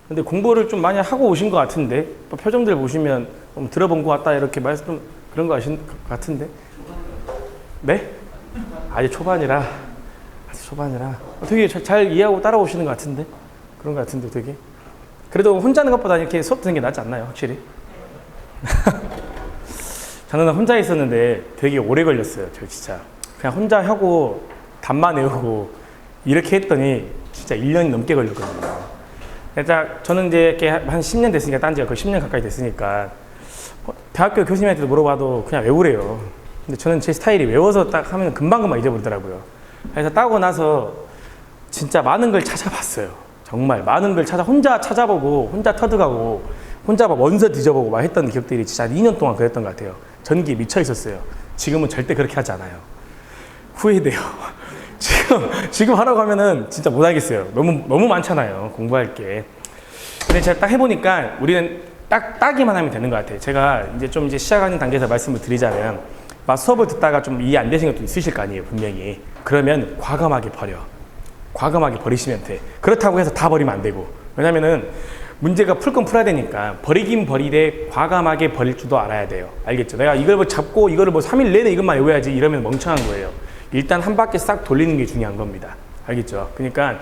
근데 공부를 좀 많이 하고 오신 것 같은데 표정들 보시면 들어본 것 같다 이렇게 말씀 좀 그런 거 하신 것 같은데. 네? 아직 초반이라 되게 잘 이해하고 따라오시는 것 같은데 그런 것 같은데 되게 그래도 혼자 하는 것보다 이렇게 수업 듣는 게 낫지 않나요 확실히? 저는 혼자 있었는데 되게 오래 걸렸어요. 저 진짜 그냥 혼자 하고 답만 외우고 이렇게 했더니 진짜 1년이 넘게 걸렸거든요. 살짝 저는 이제 이렇게 한 10년 됐으니까 딴 지가 거의 10년 가까이 됐으니까 대학교 교수님한테도 물어봐도 그냥 외우래요. 근데 저는 제 스타일이 외워서 딱 하면 금방금방 잊어버리더라고요. 그래서 따고 나서 진짜 많은 걸 찾아봤어요. 정말 많은 걸 혼자 찾아보고 혼자 터득하고 혼자 막 원서 뒤져보고 막 했던 기억들이 진짜 2년 동안 그랬던 것 같아요. 전기에 미쳐 있었어요. 지금은 절대 그렇게 하지 않아요. 후회돼요. 지금 하라고 하면은 진짜 못 하겠어요. 너무 많잖아요. 공부할 게. 근데 제가 딱 해보니까 우리는 따기만 하면 되는 것 같아요. 제가 이제 시작하는 단계에서 말씀을 드리자면 막 수업을 듣다가 좀 이해 안 되시는 것도 있으실 거 아니에요. 분명히. 그러면 과감하게 버리시면 돼. 그렇다고 해서 다 버리면 안 되고. 왜냐면은 문제가 풀 건 풀어야 되니까 버리긴 버리되 과감하게 버릴 줄도 알아야 돼요. 알겠죠? 내가 이걸 뭐 잡고 이거를 뭐 3일 내내 이것만 외워야지 이러면 멍청한 거예요. 일단 한 바퀴 싹 돌리는 게 중요한 겁니다. 알겠죠? 그러니까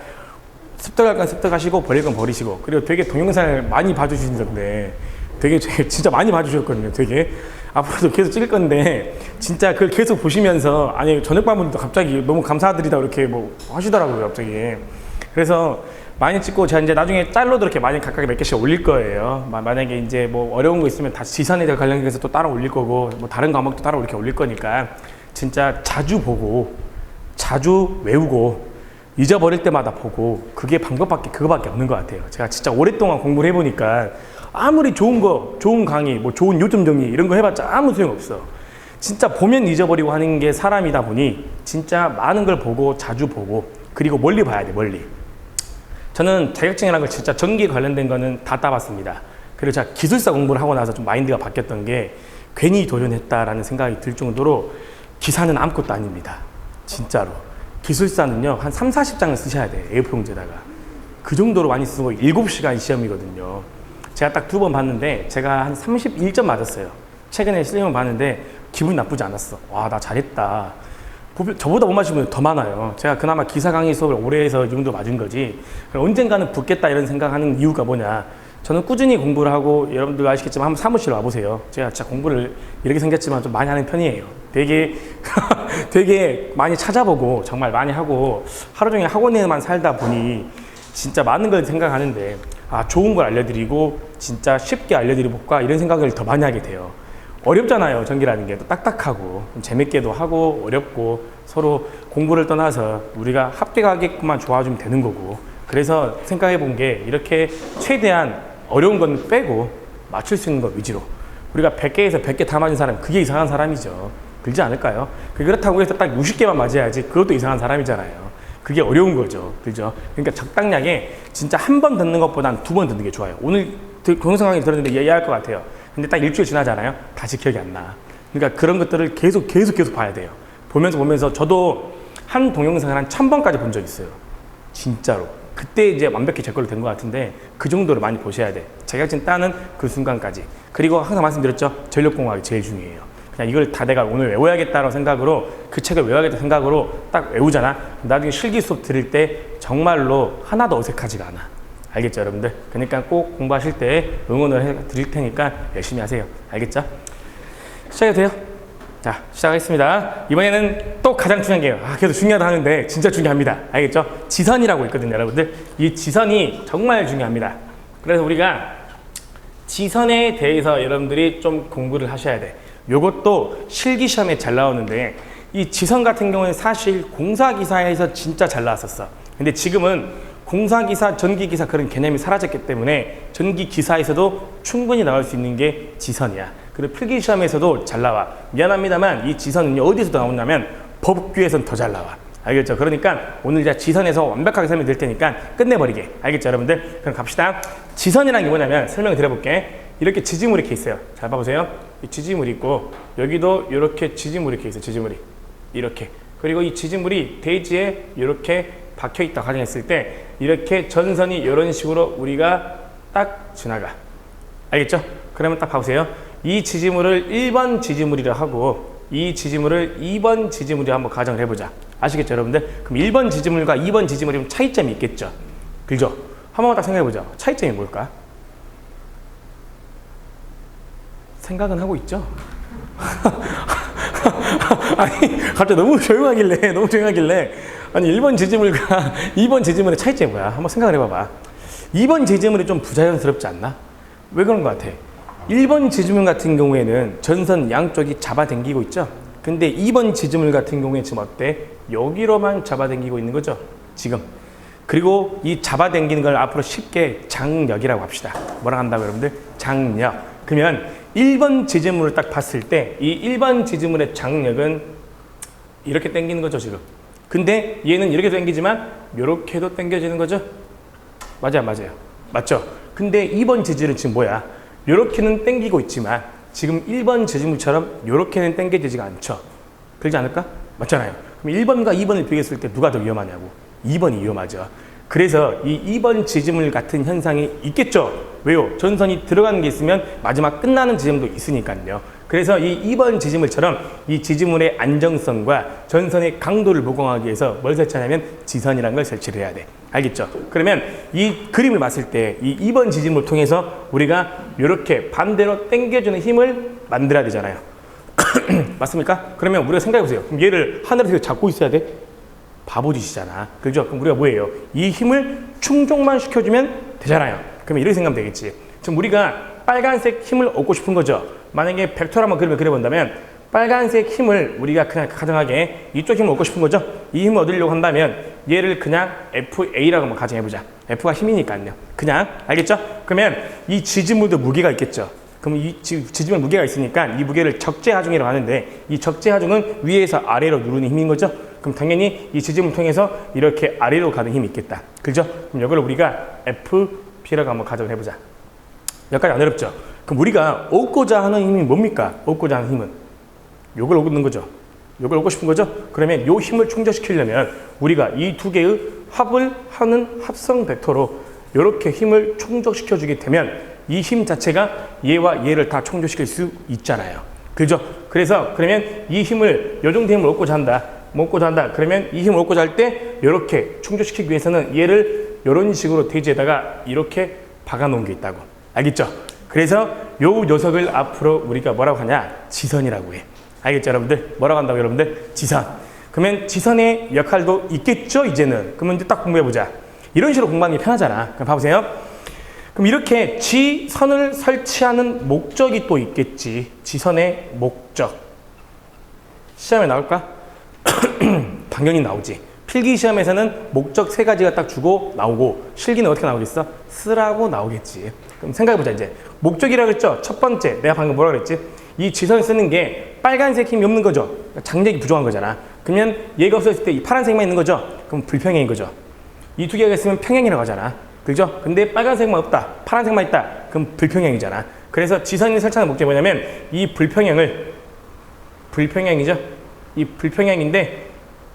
습득할 건 습득하시고 버릴 건 버리시고 그리고 되게 동영상을 많이 봐주시는데 되게 진짜 많이 봐주셨거든요. 되게 앞으로도 계속 찍을 건데 진짜 그걸 계속 보시면서 아니 저녁반분도 갑자기 너무 감사드리다 이렇게 뭐 하시더라고요. 갑자기. 그래서 많이 찍고 제가 이제 나중에 짤로도 이렇게 많이 각각 몇 개씩 올릴 거예요. 만약에 이제 뭐 어려운 거 있으면 다시 지산에 관련해서 또 따로 올릴 거고 뭐 다른 과목도 따로 이렇게 올릴 거니까 진짜 자주 보고 자주 외우고 잊어버릴 때마다 보고 그게 그거밖에 없는 것 같아요. 제가 진짜 오랫동안 공부를 해보니까 아무리 좋은 강의, 뭐 좋은 요점 정리 이런 거 해봤자 아무 소용없어. 진짜 보면 잊어버리고 하는 게 사람이다 보니 진짜 많은 걸 보고 자주 보고 그리고 멀리 봐야 돼. 멀리. 저는 자격증이라는 걸 진짜 전기 관련된 거는 다 따봤습니다. 그리고 제가 기술사 공부를 하고 나서 좀 마인드가 바뀌었던 게 괜히 도전했다라는 생각이 들 정도로 기사는 아무것도 아닙니다. 진짜로. 기술사는요, 한 3, 40장을 쓰셔야 돼요. A4 용지에다가. 그 정도로 많이 쓰고 7시간 시험이거든요. 제가 딱 2번 봤는데 제가 한 31점 맞았어요. 최근에 시험을 봤는데 기분이 나쁘지 않았어. 와, 나 잘했다. 저보다 못 맞으신 분이 더 많아요. 제가 그나마 기사 강의 수업을 오래 해서 이 정도 맞은 거지. 언젠가는 붙겠다 이런 생각하는 이유가 뭐냐. 저는 꾸준히 공부를 하고 여러분들 아시겠지만 한번 사무실 와보세요. 제가 진짜 공부를 이렇게 생겼지만 좀 많이 하는 편이에요. 되게 많이 찾아보고 정말 많이 하고 하루 종일 학원에만 살다 보니 진짜 많은 걸 생각하는데 좋은 걸 알려드리고 진짜 쉽게 알려드리고 볼까 이런 생각을 더 많이 하게 돼요. 어렵잖아요. 전기라는 게 또 딱딱하고 재밌게도 하고 어렵고 서로 공부를 떠나서 우리가 합격하게끔만 좋아주면 되는 거고 그래서 생각해 본 게 이렇게 최대한 어려운 건 빼고 맞출 수 있는 것 위주로 우리가 100개에서 100개 다 맞은 사람 그게 이상한 사람이죠. 그렇지 않을까요? 그렇다고 해서 딱 60개만 맞아야지 그것도 이상한 사람이잖아요. 그게 어려운 거죠. 그죠? 그러니까 적당량에 진짜 한 번 듣는 것보단 2번 듣는 게 좋아요. 오늘 동영상 강의 들었는데 이해할 것 같아요. 근데 딱 일주일 지나잖아요. 다시 기억이 안 나. 그러니까 그런 것들을 계속 봐야 돼요. 보면서 저도 한 동영상을 한 1000번까지 본 적 있어요. 진짜로. 그때 이제 완벽히 제 걸로 된 것 같은데 그 정도로 많이 보셔야 돼. 자격증 따는 그 순간까지. 그리고 항상 말씀드렸죠. 전력공학이 제일 중요해요. 그냥 이걸 다 내가 오늘 외워야겠다는 생각으로 그 책을 외워야겠다는 생각으로 딱 외우잖아. 나중에 실기 수업 들을 때 정말로 하나도 어색하지가 않아. 알겠죠, 여러분들? 그러니까 꼭 공부하실 때 응원을 해 드릴 테니까 열심히 하세요. 알겠죠? 시작해도 돼요? 자, 시작하겠습니다. 이번에는 또 가장 중요한 게요. 계속 중요하다 하는데 진짜 중요합니다. 알겠죠? 지선이라고 있거든요, 여러분들. 이 지선이 정말 중요합니다. 그래서 우리가 지선에 대해서 여러분들이 좀 공부를 하셔야 돼. 요것도 실기시험에 잘 나오는데 이 지선 같은 경우는 사실 공사기사에서 진짜 잘 나왔었어. 근데 지금은 공사기사, 전기기사 그런 개념이 사라졌기 때문에 전기기사에서도 충분히 나올 수 있는 게 지선이야. 그리고 필기시험에서도 잘 나와. 미안합니다만 이 지선은 어디서 나오냐면 법규에서는 더 잘 나와. 알겠죠? 그러니까 오늘 제가 지선에서 완벽하게 설명드릴 테니까 끝내버리게. 알겠죠, 여러분들? 그럼 갑시다. 지선이라는 게 뭐냐면 설명을 드려볼게. 이렇게 지지물이 이렇게 있어요. 잘 봐보세요. 이 지지물이 있고 여기도 이렇게 지지물이 이렇게 있어요. 지지물이. 이렇게. 그리고 이 지지물이 대지에 이렇게 박혀있다 가정했을 때 이렇게 전선이 이런 식으로 우리가 딱 지나가. 알겠죠? 그러면 딱 봐보세요. 이 지지물을 1번 지지물이라 하고 이 지지물을 2번 지지물이라 한번 가정을 해보자. 아시겠죠, 여러분들? 그럼 1번 지지물과 2번 지지물이 좀 차이점이 있겠죠? 그죠? 한 번만 딱 생각해보자. 차이점이 뭘까? 생각은 하고 있죠? 아니, 갑자기 너무 조용하길래. 아니, 1번 지지물과 2번 지지물의 차이점이 뭐야? 한번 생각을 해봐봐. 2번 지지물이 좀 부자연스럽지 않나? 왜 그런 것 같아? 1번 지지물 같은 경우에는 전선 양쪽이 잡아당기고 있죠? 근데 2번 지지물 같은 경우에 지금 어때? 여기로만 잡아당기고 있는 거죠? 지금. 그리고 이 잡아당기는 걸 앞으로 쉽게 장력이라고 합시다. 뭐라 한다고 여러분들? 장력. 그러면 1번 지지물을 딱 봤을 때 이 1번 지지물의 장력은 이렇게 당기는 거죠, 지금. 근데 얘는 이렇게 당기지만 이렇게도 당겨지는 거죠? 맞아요. 맞죠? 근데 2번 지지는 지금 뭐야? 이렇게는 당기고 있지만 지금 1번 지지물처럼 이렇게는 당겨지지가 않죠. 그러지 않을까? 맞잖아요. 그럼 1번과 2번을 비교했을 때 누가 더 위험하냐고? 2번이 위험하죠. 그래서 이 2번 지지물 같은 현상이 있겠죠. 왜요? 전선이 들어가는 게 있으면 마지막 끝나는 지점도 있으니까요. 그래서 이 2번 지지물처럼 이 지지물의 안정성과 전선의 강도를 보강하기 위해서 뭘 설치하냐면 지선이라는 걸 설치를 해야 돼. 알겠죠? 그러면 이 그림을 봤을 때 이 2번 지지물을 통해서 우리가 이렇게 반대로 당겨주는 힘을 만들어야 되잖아요. 맞습니까? 그러면 우리가 생각해보세요. 그럼 얘를 하늘에서 잡고 있어야 돼? 바보짓이잖아. 그죠? 그럼 우리가 뭐예요? 이 힘을 충족만 시켜주면 되잖아요. 그러면 이렇게 생각하면 되겠지. 지금 우리가 빨간색 힘을 얻고 싶은 거죠. 만약에 벡터를 한번 그림을 그려본다면 빨간색 힘을 우리가 그냥 가정하게 이쪽 힘을 얻고 싶은 거죠. 이 힘을 얻으려고 한다면 얘를 그냥 FA라고 한번 가정해보자. F가 힘이니까요. 그냥 알겠죠? 그러면 이 지지물도 무게가 있겠죠. 그럼 이 지지물 무게가 있으니까 이 무게를 적재하중이라고 하는데 이 적재하중은 위에서 아래로 누르는 힘인 거죠. 그럼 당연히 이 지지물 통해서 이렇게 아래로 가는 힘이 있겠다. 그죠? 그럼 이걸 우리가 FP라고 한번 가정을 해보자. 여기까지 안 어렵죠? 그럼 우리가 얻고자 하는 힘이 뭡니까? 얻고자 하는 힘은 요걸 얻는 거죠. 요걸 얻고 싶은 거죠. 그러면 요 힘을 충족시키려면 우리가 이 두 개의 합을 하는 합성 벡터로 이렇게 힘을 충족시켜 주게 되면 이 힘 자체가 얘와 얘를 다 충족시킬 수 있잖아요. 그죠? 그래서 그러면 이 힘을 요 정도 힘을 얻고자 한다. 그러면 이 힘을 얻고자 할 때 이렇게 충족시키기 위해서는 얘를 이런 식으로 대지에다가 이렇게 박아 놓은 게 있다고. 알겠죠? 그래서 요 녀석을 앞으로 우리가 뭐라고 하냐? 지선이라고 해. 알겠죠, 여러분들? 뭐라고 한다고, 여러분들? 지선. 그러면 지선의 역할도 있겠죠, 이제는? 그러면 이제 딱 공부해보자. 이런 식으로 공부하는 게 편하잖아. 그럼 봐보세요. 그럼 이렇게 지선을 설치하는 목적이 또 있겠지. 지선의 목적. 시험에 나올까? 당연히 나오지. 필기시험에서는 목적 3가지가 딱 주고 나오고 실기는 어떻게 나오겠어? 쓰라고 나오겠지. 그럼 생각해보자, 이제. 목적이라고 했죠? 첫 번째, 내가 방금 뭐라고 그랬지? 이 지선을 쓰는 게 빨간색 힘이 없는 거죠. 장력이 부족한 거잖아. 그러면 얘가 없었을 때 이 파란색만 있는 거죠. 그럼 불평형인 거죠. 이 두 개가 있으면 평형이라고 하잖아. 그죠? 근데 빨간색만 없다, 파란색만 있다. 그럼 불평형이잖아. 그래서 지선이 설치하는 목적이 뭐냐면 이 불평형이죠. 이 불평형인데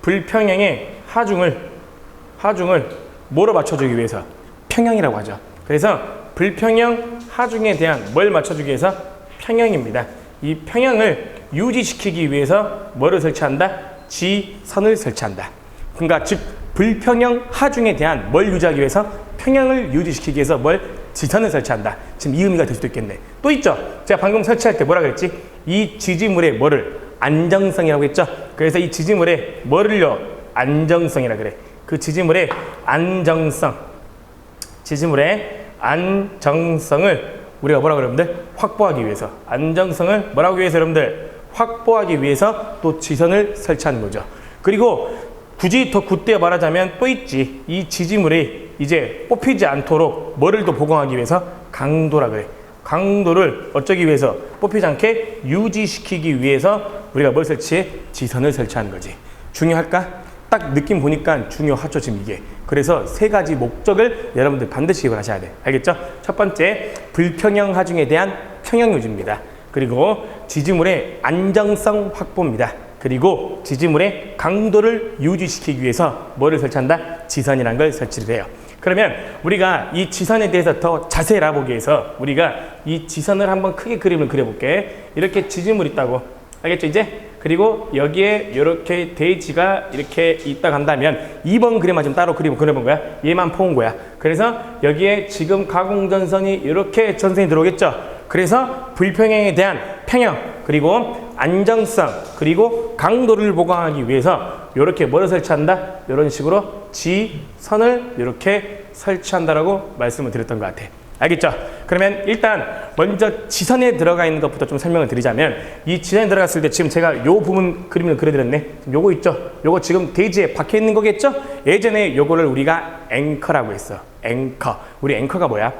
불평형의 하중을 뭐로 맞춰주기 위해서? 평형이라고 하죠. 그래서 불평형 하중에 대한 뭘 맞춰주기 위해서? 평형입니다. 이 평형을 유지시키기 위해서 뭐를 설치한다? 지선을 설치한다. 그러니까 즉 불평형 하중에 대한 뭘 유지하기 위해서? 평형을 유지시키기 위해서 뭘? 지선을 설치한다. 지금 이 의미가 될 수도 있겠네. 또 있죠? 제가 방금 설치할 때 뭐라 그랬지? 이 지지물의 뭐를? 안정성이라고 했죠? 그래서 이 지지물의 뭐를요? 안정성이라 그래. 그 지지물의 안정성을 우리가 뭐라고 여러분들? 확보하기 위해서. 안정성을 뭐라고 위해서 여러분들? 확보하기 위해서 또 지선을 설치하는 거죠. 그리고 굳이 더 굳게 말하자면 또 있지. 이 지지물이 이제 뽑히지 않도록 뭐를 또 보강하기 위해서? 강도라 그래. 강도를 어쩌기 위해서? 뽑히지 않게 유지시키기 위해서 우리가 뭘 설치해? 지선을 설치하는 거지. 중요할까? 딱 느낌 보니까 중요하죠, 지금 이게. 그래서 3가지 목적을 여러분들 반드시 기억을 하셔야 돼. 알겠죠? 첫 번째, 불평형 하중에 대한 평형 유지입니다. 그리고 지지물의 안정성 확보입니다. 그리고 지지물의 강도를 유지시키기 위해서 뭐를 설치한다? 지선이라는 걸 설치를 해요. 그러면 우리가 이 지선에 대해서 더 자세히 알아보기 위해서 우리가 이 지선을 한번 크게 그림을 그려볼게. 이렇게 지지물 있다고. 알겠죠, 이제? 그리고 여기에 이렇게 대지가 이렇게 있다 간다면 2번 그림만 좀 따로 그려본 거야. 얘만 포온 거야. 그래서 여기에 지금 가공전선이 이렇게 전선이 들어오겠죠. 그래서 불평형에 대한 평형, 그리고 안정성, 그리고 강도를 보강하기 위해서 이렇게 뭐를 설치한다? 이런 식으로 지선을 이렇게 설치한다라고 말씀을 드렸던 것 같아. 알겠죠? 그러면 일단 먼저 지선에 들어가 있는 것부터 좀 설명을 드리자면, 이 지선에 들어갔을 때 지금 제가 요 부분 그림을 그려드렸네. 요거 있죠? 요거 지금 대지에 박혀 있는 거겠죠? 예전에 요거를 우리가 앵커라고 했어. 앵커. 우리 앵커가 뭐야?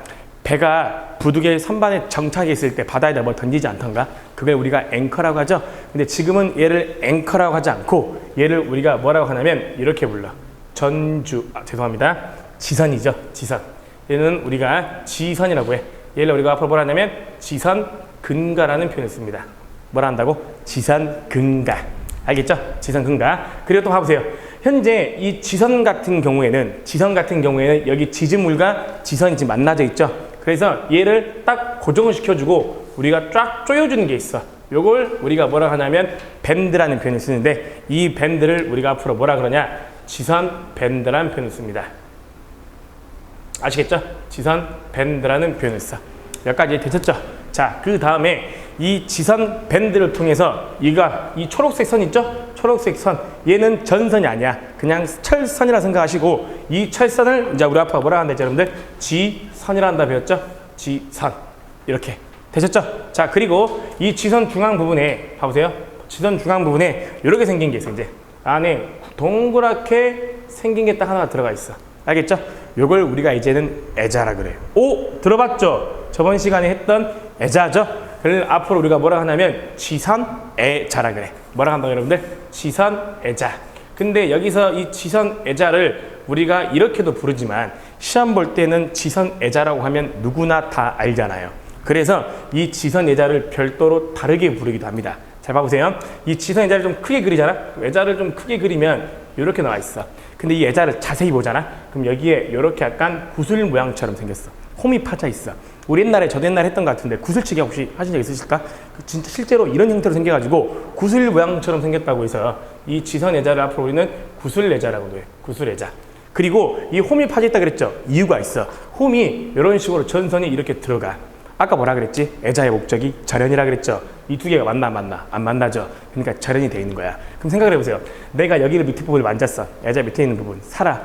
배가 부두개 선반에 정착해 있을 때 바다에다 뭘 던지지 않던가? 그걸 우리가 앵커라고 하죠. 근데 지금은 얘를 앵커라고 하지 않고 얘를 우리가 뭐라고 하냐면 이렇게 불러. 죄송합니다. 지선이죠. 지선. 얘는 우리가 지선이라고 해. 얘를 우리가 앞으로 뭐라 하냐면 지선 근가라는 표현을 씁니다. 뭐라 한다고? 지선 근가. 알겠죠? 지선 근가. 그리고 또 봐보세요. 현재 이 지선 같은 경우에는 여기 지지물과 지선이 지금 만나져 있죠. 그래서 얘를 딱 고정을 시켜주고 우리가 쫙 조여주는 게 있어. 요걸 우리가 뭐라 하냐면 밴드라는 표현을 쓰는데, 이 밴드를 우리가 앞으로 뭐라 그러냐? 지선 밴드라는 표현을 씁니다. 아시겠죠? 지선 밴드라는 표현을 써. 여기까지 되셨죠? 자, 그 다음에 이 지선 밴드를 통해서 이 초록색 선 있죠? 초록색 선. 얘는 전선이 아니야. 그냥 철선이라 생각하시고, 이 철선을 이제 우리 아빠가 뭐라 하는데 여러분들? 지선이라 한다 배웠죠? 지선. 이렇게. 되셨죠? 자, 그리고 이 지선 중앙 부분에 봐보세요. 지선 중앙 부분에 이렇게 생긴 게 있어. 이제 안에 동그랗게 생긴 게 딱 하나 들어가 있어. 알겠죠? 요걸 우리가 이제는 애자라 그래요. 오! 들어봤죠? 저번 시간에 했던 애자죠? 그래서 앞으로 우리가 뭐라 하냐면 지선애자라 그래. 뭐라 한다고 여러분들? 지선애자. 근데 여기서 이 지선애자를 우리가 이렇게도 부르지만 시험 볼 때는 지선애자라고 하면 누구나 다 알잖아요. 그래서 이 지선애자를 별도로 다르게 부르기도 합니다. 잘 봐보세요. 이 지선애자를 좀 크게 그리잖아? 애자를 좀 크게 그리면 이렇게 나와 있어. 근데 이 애자를 자세히 보잖아? 그럼 여기에 이렇게 약간 구슬 모양처럼 생겼어. 홈이 파져 있어. 우리 저도 옛날에 했던 것 같은데, 구슬치기 혹시 하신 적 있으실까? 진짜 실제로 이런 형태로 생겨가지고 구슬 모양처럼 생겼다고 해서 이 지선 애자를 앞으로 우리는 구슬 애자라고도 해. 구슬 애자. 그리고 이 홈이 파져 있다 그랬죠? 이유가 있어. 홈이 이런 식으로 전선이 이렇게 들어가. 아까 뭐라 그랬지? 애자의 목적이 절연이라 그랬죠? 이 두 개가 만나? 안 만나죠? 그러니까 절연이 돼 있는 거야. 그럼 생각을 해보세요. 내가 여기를 밑에 부분을 만졌어. 애자 밑에 있는 부분. 살아.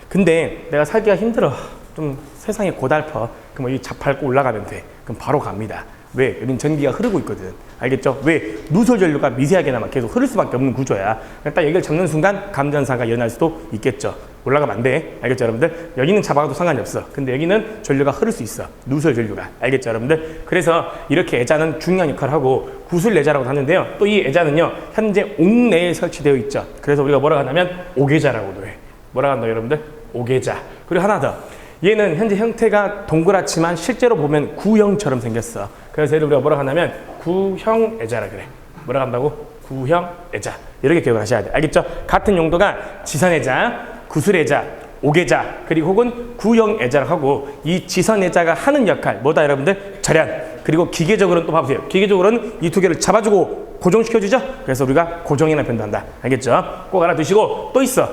근데 내가 살기가 힘들어. 좀 세상이 고달퍼. 그럼 이 밟고 올라가면 돼. 그럼 바로 갑니다. 왜? 여긴 전기가 흐르고 있거든. 알겠죠? 왜? 누설 전류가 미세하게나마 계속 흐를 수밖에 없는 구조야. 딱 여기를 잡는 순간 감전사가 일어날 수도 있겠죠. 올라가면 안 돼. 알겠죠, 여러분들? 여기는 잡아도 상관이 없어. 근데 여기는 전류가 흐를 수 있어. 누설 전류가. 알겠죠, 여러분들? 그래서 이렇게 애자는 중요한 역할을 하고 구슬 애자라고 하는데요. 또 이 애자는요, 현재 옥내에 설치되어 있죠. 그래서 우리가 뭐라고 하냐면 옥애자라고도 해. 뭐라고 한다고, 여러분들? 옥애자. 그리고 하나 더. 얘는 현재 형태가 동그랗지만 실제로 보면 구형처럼 생겼어. 그래서 얘를 우리가 뭐라고 하냐면 구형애자라 그래. 뭐라고 한다고? 구형애자. 이렇게 기억을 하셔야 돼. 알겠죠? 같은 용도가 지선애자, 구슬애자, 옥애자, 그리고 혹은 구형애자라고 하고, 이 지선애자가 하는 역할 뭐다 여러분들? 절연. 그리고 기계적으로는 또 봐보세요. 기계적으로는 이 두 개를 잡아주고 고정시켜주죠. 그래서 우리가 고정이라는 표현도 한다. 알겠죠? 꼭 알아두시고 또 있어.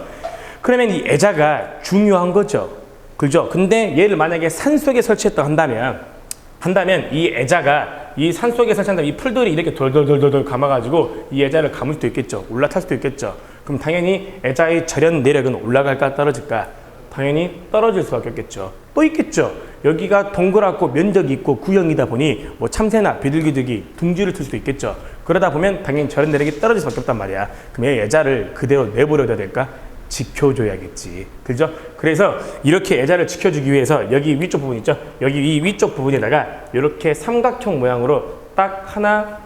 그러면 이 애자가 중요한 거죠. 그죠? 근데 얘를 만약에 산속에 설치했다 한다면 이 애자가 이 산속에 설치한다면 이 풀들이 이렇게 돌돌돌돌 감아가지고 이 애자를 감을 수도 있겠죠. 올라탈 수도 있겠죠. 그럼 당연히 애자의 절연 내력은 올라갈까 떨어질까? 당연히 떨어질 수밖에 없겠죠. 또 있겠죠. 여기가 동그랗고 면적이 있고 구형이다 보니 뭐 참새나 비둘기들이 둥지를 틀 수도 있겠죠. 그러다 보면 당연히 절연 내력이 떨어질 수밖에 없단 말이야. 그럼 이 애자를 그대로 내버려둬야 될까? 지켜줘야겠지. 그죠? 그래서 이렇게 애자를 지켜주기 위해서 여기 위쪽 부분 있죠? 여기 이 위쪽 부분에다가 이렇게 삼각형 모양으로 딱 하나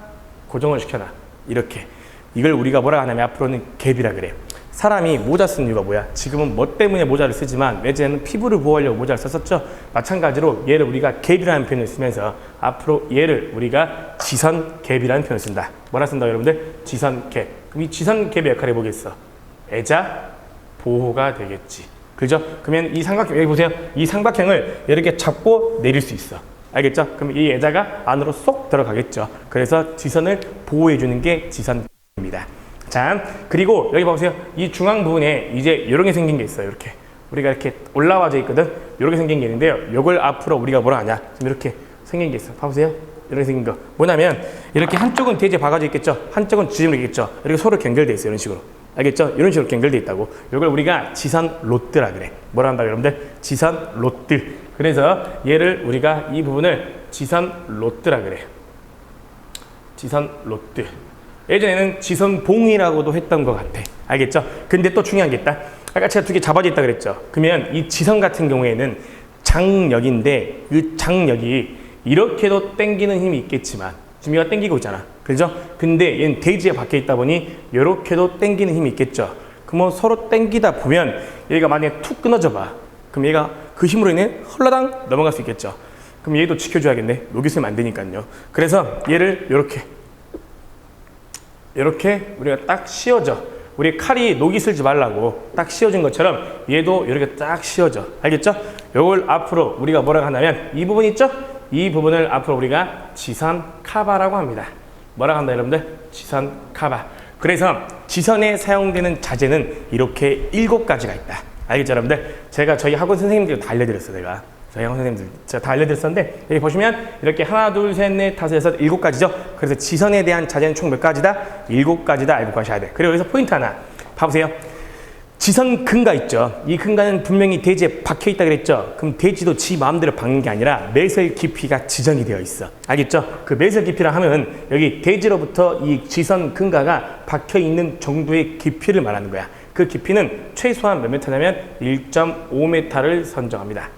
고정을 시켜놔. 이렇게. 이걸 우리가 뭐라 하냐면 앞으로는 갭이라 그래. 사람이 모자 쓰는 이유가 뭐야? 지금은 뭐 때문에 모자를 쓰지만 예전에는 피부를 보호하려고 모자를 썼었죠? 마찬가지로 얘를 우리가 갭이라는 표현을 쓰면서 앞으로 얘를 우리가 지선 갭이라는 표현을 쓴다. 뭐라 쓴다 여러분들? 지선 갭. 그럼 이 지선 갭의 역할을 해보겠어. 애자 보호가 되겠지. 그죠? 그러면 이 삼각형, 여기 보세요. 이 삼각형을 이렇게 잡고 내릴 수 있어. 알겠죠? 그럼 이 예자가 안으로 쏙 들어가겠죠. 그래서 지선을 보호해주는 게 지선입니다. 자, 그리고 여기 봐보세요. 이 중앙 부분에 이제 이런 게 생긴 게 있어요. 이렇게. 우리가 이렇게 올라와져 있거든. 이렇게 생긴 게 있는데요. 이걸 앞으로 우리가 뭐라 하냐. 지금 이렇게 생긴 게 있어. 봐보세요. 이렇게 생긴 거. 뭐냐면 이렇게 한쪽은 대지에 박아져 있겠죠. 한쪽은 지짐으로 있겠죠. 이렇게 서로 연결돼 있어요. 이런 식으로. 알겠죠? 이런 식으로 연결돼 있다고. 이걸 우리가 지선 로드라 그래. 뭐라 한다 여러분들? 지선 로드. 그래서 얘를 우리가 이 부분을 지선 로드라 그래. 지선 로드. 예전에는 지선 봉이라고도 했던 것 같아. 알겠죠? 근데 또 중요한 게 있다. 아까 제가 두 개 잡아져 있다 그랬죠. 그러면 이 지선 같은 경우에는 장력인데 이 장력이 이렇게도 당기는 힘이 있겠지만 지금 얘가 당기고 있잖아. 그죠? 근데 얘는 대지에 박혀 있다 보니 이렇게도 당기는 힘이 있겠죠. 그러면 서로 당기다 보면 얘가 만약에 툭 끊어져 봐. 그럼 얘가 그 힘으로 인해 헐라당 넘어갈 수 있겠죠. 그럼 얘도 지켜줘야겠네. 녹이시면 안 되니까요. 그래서 얘를 이렇게 우리가 딱 씌워줘. 우리 칼이 녹이 슬지 말라고 딱 씌워진 것처럼 얘도 이렇게 딱 씌워져. 알겠죠? 요걸 앞으로 우리가 뭐라고 하냐면 이 부분 있죠? 이 부분을 앞으로 우리가 지선 카바라고 합니다. 뭐라고 한다 여러분들? 지선 카바. 그래서 지선에 사용되는 자재는 이렇게 7가지가 있다. 알겠죠 여러분들? 제가 저희 학원 선생님들 다 알려드렸어요. 저희 학원 선생님들 제가 다 알려드렸었는데 여기 보시면 이렇게 하나 둘 셋 넷 다섯 여섯 7가지죠. 그래서 지선에 대한 자재는 총 몇 가지다? 7가지다 알고 가셔야 돼. 그리고 여기서 포인트 하나 봐보세요. 지선 근가 있죠. 이 근가는 분명히 대지에 박혀 있다 그랬죠. 그럼 대지도 지 마음대로 박는 게 아니라 매설 깊이가 지정이 되어 있어. 알겠죠? 그 매설 깊이라 하면 여기 대지로부터 이 지선 근가가 박혀 있는 정도의 깊이를 말하는 거야. 그 깊이는 최소한 몇 미터냐면 1.5m를 선정합니다.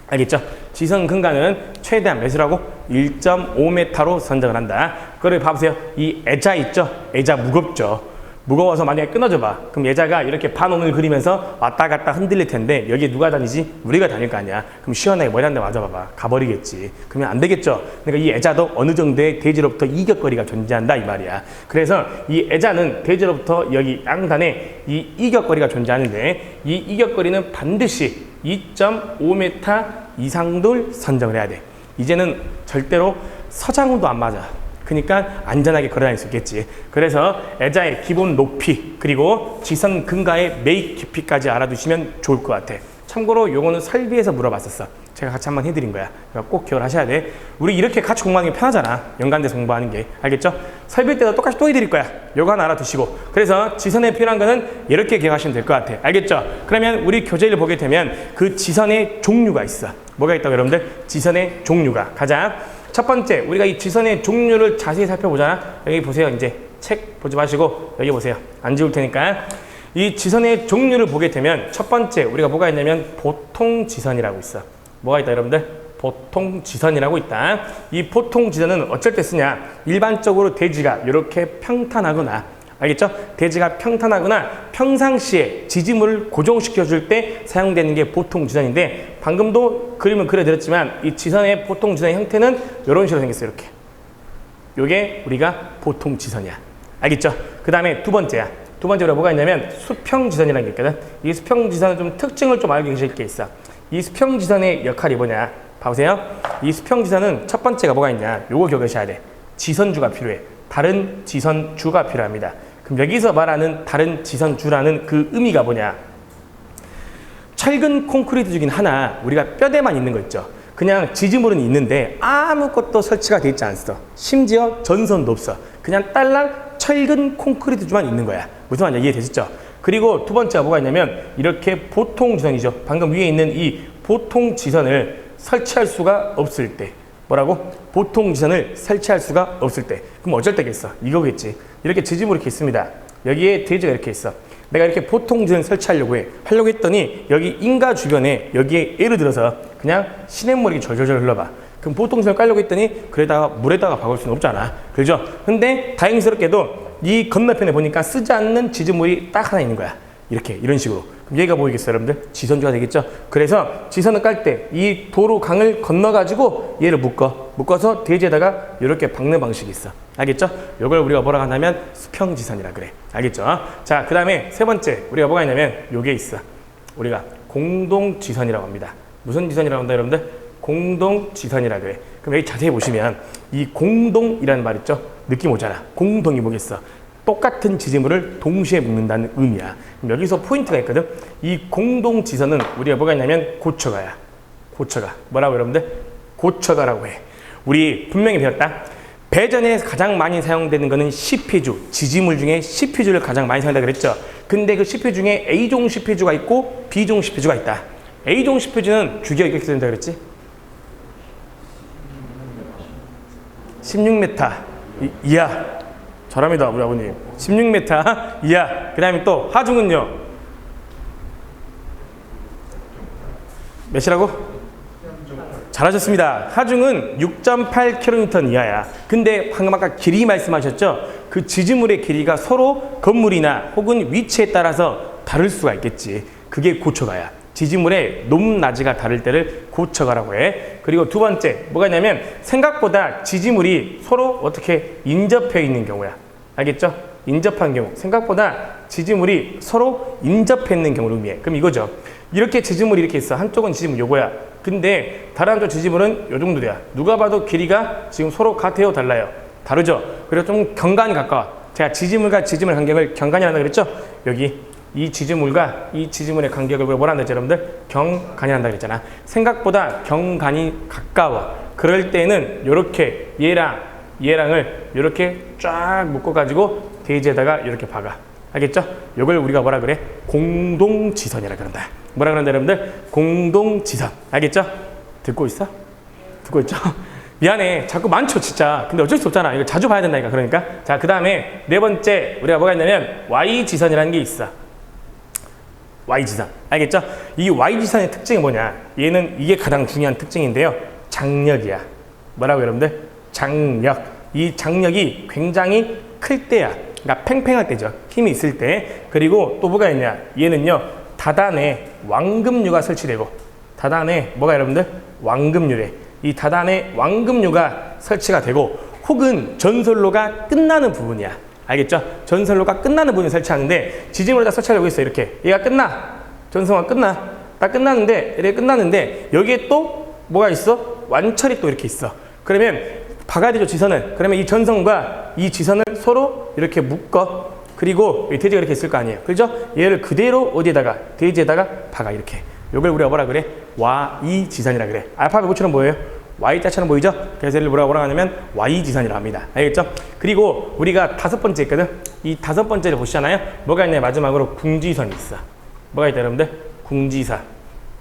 알겠죠? 지선 근가는 최대한 몇이라고? 1.5m로 선정을 한다. 그걸 봐보세요. 이 애자 있죠? 애자 무겁죠? 무거워서 만약에 끊어져 봐. 그럼 예자가 이렇게 반원을 그리면서 왔다 갔다 흔들릴 텐데 여기에 누가 다니지? 우리가 다닐 거 아니야. 그럼 시원하게 머리 한 대 맞아봐봐. 가버리겠지. 그러면 안 되겠죠. 그러니까 이 애자도 어느 정도의 대지로부터 이격거리가 존재한다 이 말이야. 그래서 이 애자는 대지로부터 여기 양단에 이 이격거리가 존재하는데 이 이격거리는 반드시 2.5m 이상도 선정을 해야 돼. 이제는 절대로 서장훈도 안 맞아. 그러니까 안전하게 걸어다닐 수 있겠지. 그래서 애자의 기본 높이 그리고 지선 근가의 매입 깊이까지 알아두시면 좋을 것 같아. 참고로 요거는 설비에서 물어봤었어. 제가 같이 한번 해드린 거야. 그러니까 꼭 기억을 하셔야 돼. 우리 이렇게 같이 공부하는 게 편하잖아. 연관돼서 공부하는 게. 알겠죠? 설비 때도 똑같이 또 해드릴 거야. 요거 하나 알아두시고. 그래서 지선에 필요한 거는 이렇게 기억하시면 될 것 같아. 알겠죠? 그러면 우리 교재를 보게 되면 그 지선의 종류가 있어. 뭐가 있다고 여러분들? 지선의 종류가. 가자. 첫 번째, 우리가 이 지선의 종류를 자세히 살펴보잖아. 여기 보세요. 이제 책 보지 마시고 여기 보세요. 안 지울 테니까. 이 지선의 종류를 보게 되면 첫 번째 우리가 뭐가 있냐면 보통 지선이라고 있어. 뭐가 있다 여러분들? 보통 지선이라고 있다. 이 보통 지선은 어쩔 때 쓰냐? 일반적으로 대지가 이렇게 평탄하거나 알겠죠? 대지가 평탄하거나 평상시에 지지물을 고정시켜 줄 때 사용되는 게 보통 지선인데 방금도 그림을 그려드렸지만 이 지선의 보통 지선의 형태는 이런 식으로 생겼어요. 이렇게. 요게 우리가 보통 지선이야. 알겠죠? 그 다음에 두 번째야. 두 번째로 뭐가 있냐면 수평 지선이라는 게 있거든. 이 수평 지선은 좀 특징을 좀 알고 계실 게 있어. 이 수평 지선의 역할이 뭐냐? 봐보세요. 이 수평 지선은 첫 번째가 뭐가 있냐? 요거 기억하셔야 돼. 지선주가 필요해. 다른 지선주가 필요합니다. 그럼 여기서 말하는 다른 지선주라는 그 의미가 뭐냐? 철근 콘크리트 중인 하나 우리가 뼈대만 있는 거 있죠. 그냥 지지물은 있는데 아무것도 설치가 되어 있지 않았어. 심지어 전선도 없어. 그냥 딸랑 철근 콘크리트주만 있는 거야. 무슨 말인지 이해되셨죠? 그리고 두 번째가 뭐가 있냐면 이렇게 보통 지선이죠. 방금 위에 있는 이 보통 지선을 설치할 수가 없을 때 뭐라고? 보통 지선을 설치할 수가 없을 때. 그럼 어쩔 때겠어? 이거겠지. 이렇게 지지물이 이렇게 있습니다. 여기에 대지가 이렇게 있어. 내가 이렇게 보통 지선을 설치하려고 해. 하려고 했더니 여기 인가 주변에 여기에 예를 들어서 그냥 시냇물이 절절절 흘러봐. 그럼 보통 지선을 깔려고 했더니 그래다가 물에다가 박을 수는 없잖아. 그렇죠? 근데 다행스럽게도 이 건너편에 보니까 쓰지 않는 지지물이 딱 하나 있는 거야. 이렇게 이런 식으로. 그럼 얘가 보이겠어요 여러분들? 지선주가 되겠죠? 그래서 지선을 깔 때 이 도로 강을 건너가지고 얘를 묶어서 대지에다가 이렇게 박는 방식이 있어. 알겠죠? 이걸 우리가 뭐라고 하냐면 수평지선이라 그래. 알겠죠? 자, 그 다음에 세 번째 우리가 뭐가 있냐면 요게 있어. 우리가 공동지선이라고 합니다. 무슨 지선이라고 한다 여러분들? 공동지선이라 그래. 그럼 여기 자세히 보시면 이 공동이라는 말 있죠? 느낌 오잖아. 공동이 뭐겠어? 똑같은 지지물을 동시에 묶는다는 의미야. 그럼 여기서 포인트가 있거든. 이 공동지선은 우리가 뭐가 있냐면 고처가야. 고처가. 뭐라고 여러분들? 고처가라고 해. 우리 분명히 배웠다. 배전에 가장 많이 사용되는 것은 CP주, 지지물 중에 CP주를 가장 많이 사용한다 그랬죠. 근데 그 CP주 중에 A종 CP주가 있고 B종 CP주가 있다. A종 CP주는 주기가 이렇게 된다 그랬지? 16m 이하. 잘합니다 우리 아버님. 16m 이하. 그 다음에 또 하중은요 몇이라고? 잘하셨습니다. 하중은 6.8km 이하야. 근데 방금 아까 길이 말씀하셨죠? 그 지지물의 길이가 서로 건물이나 혹은 위치에 따라서 다를 수가 있겠지. 그게 고처가야. 지지물의 높낮이가 다를 때를 고처가라고 해. 그리고 두 번째 뭐가 있냐면 생각보다 지지물이 서로 어떻게 인접해 있는 경우야. 알겠죠? 인접한 경우. 생각보다 지지물이 서로 인접해 있는 경우를 의미해. 그럼 이거죠. 이렇게 지지물이 이렇게 있어. 한쪽은 지지물 요거야. 근데 다른 한쪽 지지물은 요 정도 돼야. 누가 봐도 길이가 지금 서로 같아요? 달라요? 다르죠? 그래서 좀 경간이 가까워. 제가 지지물과 지지물 간격을 경간이라고 그랬죠? 여기 이 지지물과 이 지지물의 간격을 뭐라 한다 여러분들? 경간이 한다 그랬잖아. 생각보다 경간이 가까워. 그럴 때는 요렇게 얘랑을 이렇게 쫙 묶어가지고 대지에다가 이렇게 박아. 알겠죠? 이걸 우리가 뭐라 그래? 공동지선이라 그런다. 뭐라 그런다 여러분들? 공동지선. 알겠죠? 듣고 있어? 듣고 있죠? 미안해. 자꾸 많죠 진짜. 근데 어쩔 수 없잖아. 이거 자주 봐야 된다니까. 그러니까. 자, 그 다음에 네 번째 우리가 뭐가 있냐면 Y지선이라는 게 있어. Y지선. 알겠죠? 이 Y지선의 특징이 뭐냐? 얘는 이게 가장 중요한 특징인데요. 장력이야. 뭐라고 여러분들? 장력. 이 장력이 굉장히 클 때야. 그러니까 팽팽할 때죠. 힘이 있을 때. 그리고 또 뭐가 있냐? 얘는요. 다단에 왕급류가 설치되고 다단에 뭐가 여러분들? 왕급류래. 이 다단에 왕급류가 설치가 되고 혹은 전선로가 끝나는 부분이야. 알겠죠? 전선로가 끝나는 부분을 설치하는데 지지물에다 설치하려고 했어. 이렇게. 얘가 끝나. 전선로가 끝나. 딱 끝나는데 이렇게 끝나는데 여기에 또 뭐가 있어? 완철이 또 이렇게 있어. 그러면 박아야 되죠 지선을. 그러면 이 전선과 이 지선을 서로 이렇게 묶어. 그리고 이 대지가 이렇게 있을 거 아니에요. 그죠? 얘를 그대로 어디에다가? 대지에다가 박아 이렇게. 요걸 우리가 뭐라 그래? Y지선이라 그래. 알파벳 모처럼 뭐예요? Y자처럼 보이죠? 그래서 얘를 뭐라고 하냐면 Y지선이라고 합니다. 알겠죠? 그리고 우리가 다섯 번째 있거든? 이 다섯 번째를 보시잖아요? 뭐가 있냐? 마지막으로 궁지선이 있어. 뭐가 있다 여러분들? 궁지선.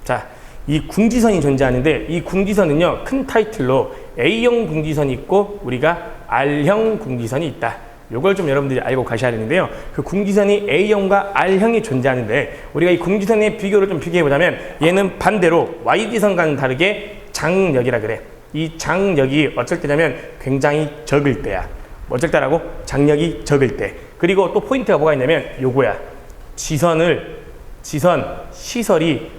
자, 이 궁지선이 존재하는데 이 궁지선은요 큰 타이틀로 A형 궁지선이 있고 우리가 R형 궁지선이 있다. 요걸 좀 여러분들이 알고 가셔야 되는데요. 그 궁지선이 A형과 R형이 존재하는데 우리가 이 궁지선의 비교를 좀 비교해보자면 얘는 반대로 Y지선과는 다르게 장력이라 그래. 이 장력이 어쩔 때냐면 굉장히 적을 때야. 어쩔 때라고? 장력이 적을 때. 그리고 또 포인트가 뭐가 있냐면 요거야. 지선 시설이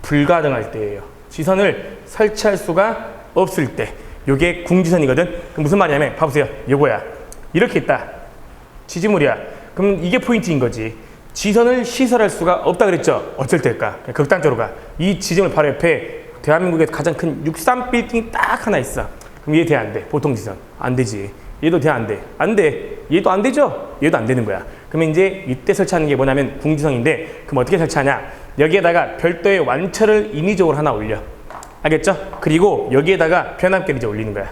불가능할 때예요. 지선을 설치할 수가 없을 때. 요게 궁지선이거든. 그럼 무슨 말이냐면 봐보세요. 요거야. 이렇게 있다. 지지물이야. 그럼 이게 포인트인 거지. 지선을 시설할 수가 없다 그랬죠. 어쩔 때일까? 극단적으로 가. 이 지지물 바로 옆에 대한민국에 가장 큰 63 빌딩이 딱 하나 있어. 그럼 얘 돼 안 돼? 보통 지선. 안 되지. 얘도 돼 안 돼? 안 돼. 얘도 안 되죠? 얘도 안 되는 거야. 그러면 이제 이때 설치하는 게 뭐냐면 궁지선인데 그럼 어떻게 설치하냐? 여기에다가 별도의 완철을 인위적으로 하나 올려. 알겠죠? 그리고 여기에다가 변압계를 이제 올리는 거야.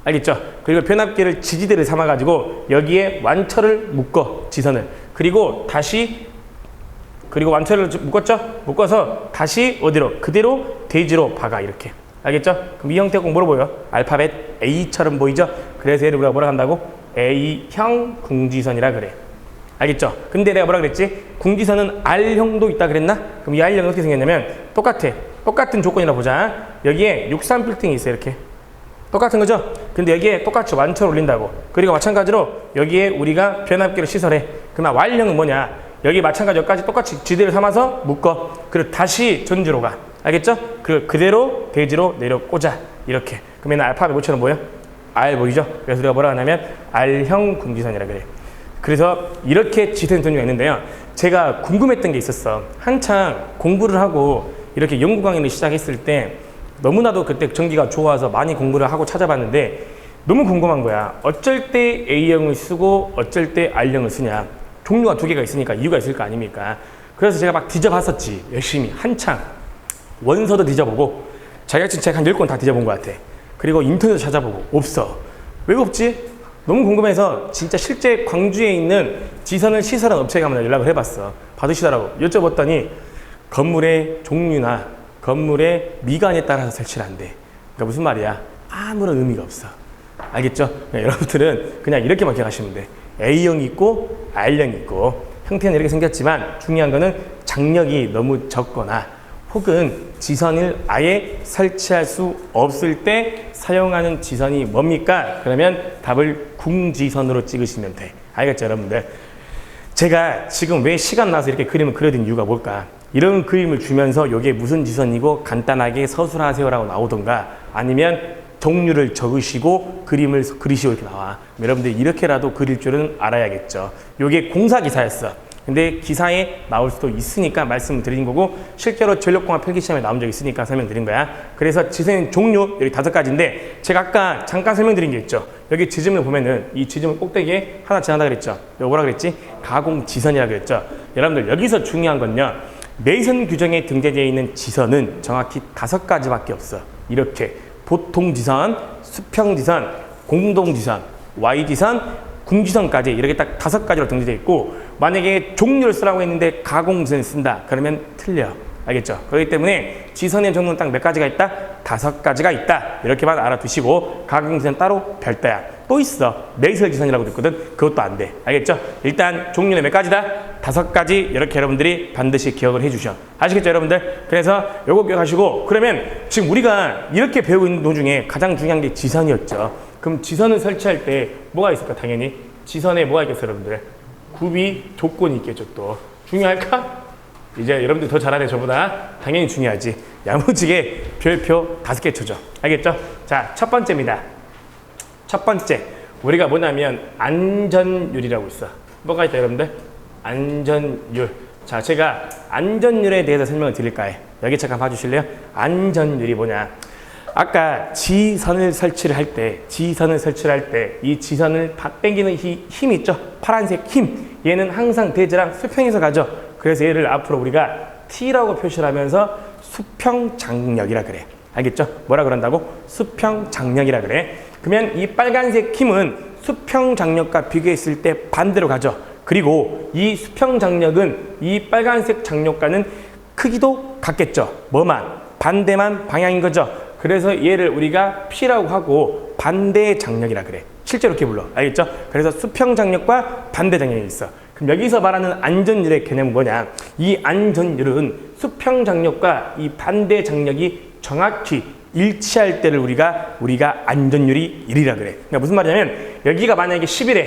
알겠죠? 그리고 변압계를 지지대를 삼아가지고 여기에 완철을 묶어, 지선을. 그리고 완철을 묶었죠? 묶어서 다시 어디로? 그대로 대지로 박아, 이렇게. 알겠죠? 그럼 이 형태가 꼭 뭐로 보여? 알파벳 A처럼 보이죠? 그래서 얘를 우리가 뭐라 한다고? A형 궁지선이라 그래. 알겠죠? 근데 내가 뭐라 그랬지? 궁지선은 R형도 있다 그랬나? 그럼 이 R형은 어떻게 생겼냐면 똑같아. 똑같은 조건이라 보자. 여기에 63 빌딩이 있어, 이렇게. 똑같은 거죠? 근데 여기에 똑같이 완철 올린다고. 그리고 마찬가지로 여기에 우리가 변압기를 시설해. 그러면 R형은 뭐냐? 여기 마찬가지 여기까지 똑같이 지대를 삼아서 묶어. 그리고 다시 전지로 가. 알겠죠? 그대로 대지로 내려 꽂아. 이렇게. 그러면 알파벳 뭐처럼 보여? R 보이죠? 그래서 우리가 뭐라 하냐면 R형 궁지선이라 그래. 그래서 이렇게 지선 종류가 있는데요. 제가 궁금했던 게 있었어. 한창 공부를 하고 이렇게 연구 강의를 시작했을 때 너무나도 그때 전기가 좋아서 많이 공부를 하고 찾아봤는데 너무 궁금한 거야. 어쩔 때 A형을 쓰고 어쩔 때 R형을 쓰냐. 종류가 두 개가 있으니까 이유가 있을 거 아닙니까? 그래서 제가 막 뒤져봤었지. 열심히 한창 원서도 뒤져보고 자격증 책 한 10권 다 뒤져본 것 같아. 그리고 인터넷 찾아보고 없어. 왜 없지? 너무 궁금해서 진짜 실제 광주에 있는 지선을 시설한 업체에 한번 연락을 해봤어. 받으시더라고. 여쭤봤더니 건물의 종류나 건물의 미관에 따라서 설치를 한대. 그러니까 무슨 말이야? 아무런 의미가 없어. 알겠죠? 여러분들은 그냥 이렇게만 기억하시면 돼. A형이 있고 R형이 있고 형태는 이렇게 생겼지만 중요한 거는 장력이 너무 적거나 혹은 지선을 아예 설치할 수 없을 때 사용하는 지선이 뭡니까? 그러면 답을 궁지선으로 찍으시면 돼. 알겠죠, 여러분들? 제가 지금 왜 시간 나서 이렇게 그림을 그려둔 이유가 뭘까? 이런 그림을 주면서 이게 무슨 지선이고 간단하게 서술하세요라고 나오던가 아니면 종류를 적으시고 그림을 그리시고 이렇게 나와. 여러분들 이렇게라도 그릴 줄은 알아야겠죠. 이게 공사기사였어. 근데 기사에 나올 수도 있으니까 말씀을 드린 거고 실제로 전력공학 필기시험에 나온 적이 있으니까 설명드린 거야. 그래서 지선 종류 여기 5가지인데 제가 아까 잠깐 설명드린 게 있죠. 여기 지점을 보면은 이 지점 꼭대기에 하나 지나다 그랬죠. 이거 뭐라 그랬지? 가공지선이라 그랬죠. 여러분들 여기서 중요한 건요. 매선 규정에 등재되어 있는 지선은 정확히 5가지밖에 없어. 이렇게 보통지선, 수평지선, 공동지선, Y지선, 궁지선까지 이렇게 딱 5가지로 등재되어 있고 만약에 종류를 쓰라고 했는데 가공지선을 쓴다 그러면 틀려. 알겠죠? 그렇기 때문에 지선의 종류는 딱 몇 가지가 있다? 5가지가 있다. 이렇게만 알아두시고 가공지선 따로 별도야. 또 있어. 매설지선이라고 듣거든. 그것도 안 돼. 알겠죠? 일단 종류는 몇 가지다? 5가지 이렇게 여러분들이 반드시 기억을 해주셔. 아시겠죠 여러분들? 그래서 요거 기억하시고 그러면 지금 우리가 이렇게 배우고 있는 도중에 가장 중요한 게 지선이었죠. 그럼 지선을 설치할 때 뭐가 있을까? 당연히 지선에 뭐가 있겠어요 여러분들? 구비 조건이 있겠죠. 또 중요할까? 이제 여러분들 더 잘하네 저보다. 당연히 중요하지. 야무지게 별표 5개 쳐줘. 알겠죠? 자, 첫 번째입니다. 첫 번째 우리가 뭐냐면 안전율이라고 있어. 뭐가 있다 여러분들? 안전율. 자, 제가 안전율에 대해서 설명을 드릴까요? 여기 잠깐 봐주실래요? 안전율이 뭐냐? 아까 지선을 설치를 할 때 이 지선을 당기는 힘 있죠? 파란색 힘. 얘는 항상 대지랑 수평에서 가죠. 그래서 얘를 앞으로 우리가 T라고 표시를 하면서 수평장력이라 그래. 알겠죠? 뭐라 그런다고? 수평장력이라 그래. 그러면 이 빨간색 힘은 수평장력과 비교했을 때 반대로 가죠. 그리고 이 수평장력은 이 빨간색 장력과는 크기도 같겠죠. 뭐만? 반대만 방향인 거죠. 그래서 얘를 우리가 P라고 하고 반대 장력이라 그래. 실제로 이렇게 불러. 알겠죠? 그래서 수평 장력과 반대 장력이 있어. 그럼 여기서 말하는 안전율의 개념은 뭐냐? 이 안전율은 수평 장력과 이 반대 장력이 정확히 일치할 때를 우리가 안전율이 1이라 그래. 그러니까 무슨 말이냐면 여기가 만약에 10이래.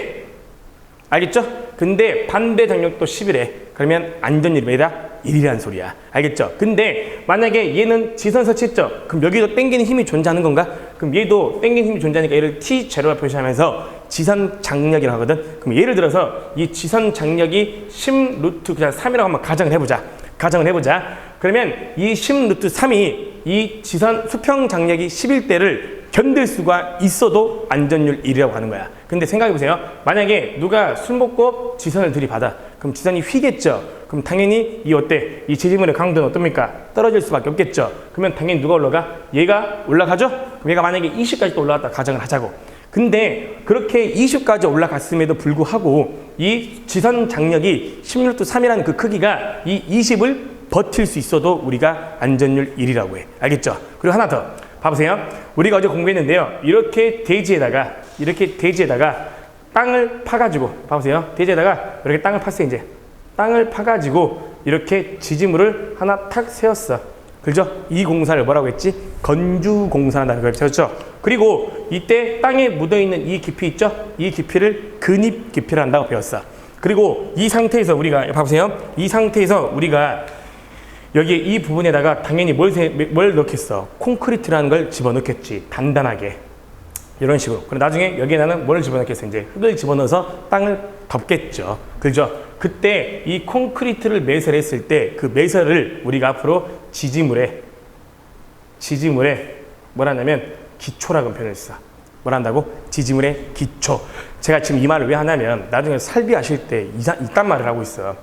알겠죠? 근데 반대 장력도 10이래. 그러면 안전율이 뭐다? 1이라는 소리야. 알겠죠? 근데 만약에 얘는 지선 설치했죠? 그럼 여기도 당기는 힘이 존재하는 건가? 그럼 얘도 당기는 힘이 존재하니까 얘를 T0로 표시하면서 지선 장력이라고 하거든? 그럼 예를 들어서 이 지선 장력이 10 루트 그냥 3이라고 한번 가정을 해보자. 그러면 이 10 루트 3이 이 지선 수평 장력이 10일 때를 견딜 수가 있어도 안전율 1이라고 하는 거야. 근데 생각해보세요. 만약에 누가 술 먹고 지선을 들이받아. 그럼 지선이 휘겠죠. 그럼 당연히 이 지지물의 강도는 어떻습니까? 떨어질 수밖에 없겠죠. 그러면 당연히 누가 올라가? 얘가 올라가죠? 그럼 얘가 만약에 20까지 또 올라갔다 가정을 하자고. 근데 그렇게 20까지 올라갔음에도 불구하고 이 지선 장력이 16도 3이라는 그 크기가 이 20을 버틸 수 있어도 우리가 안전율 1이라고 해. 알겠죠? 그리고 하나 더. 봐보세요. 우리가 어제 공부했는데요. 이렇게 대지에다가 땅을 파가지고 봐보세요. 대지에다가 이렇게 땅을 팠어요. 이제 땅을 파가지고 이렇게 지지물을 하나 탁 세웠어. 그죠? 이 공사를 뭐라고 했지? 건주공사한다는 걸 배웠죠. 그리고 이때 땅에 묻어있는 이 깊이 있죠? 이 깊이를 근입 깊이를 한다고 배웠어. 그리고 이 상태에서 우리가 봐보세요. 이 상태에서 우리가 여기 이 부분에다가 당연히 뭘 넣겠어? 콘크리트라는 걸 집어넣겠지. 단단하게. 이런 식으로. 그리고 나중에 여기에는 뭐를 집어넣겠어? 이제 흙을 집어넣어서 땅을 덮겠죠. 그죠? 그때 이 콘크리트를 매설했을 때 그 매설을 우리가 앞으로 지지물에 뭐라 하냐면 기초라고 표현을 써. 뭐라 한다고? 지지물의 기초. 제가 지금 이 말을 왜 하냐면 나중에 설비하실 때 이딴 말을 하고 있어.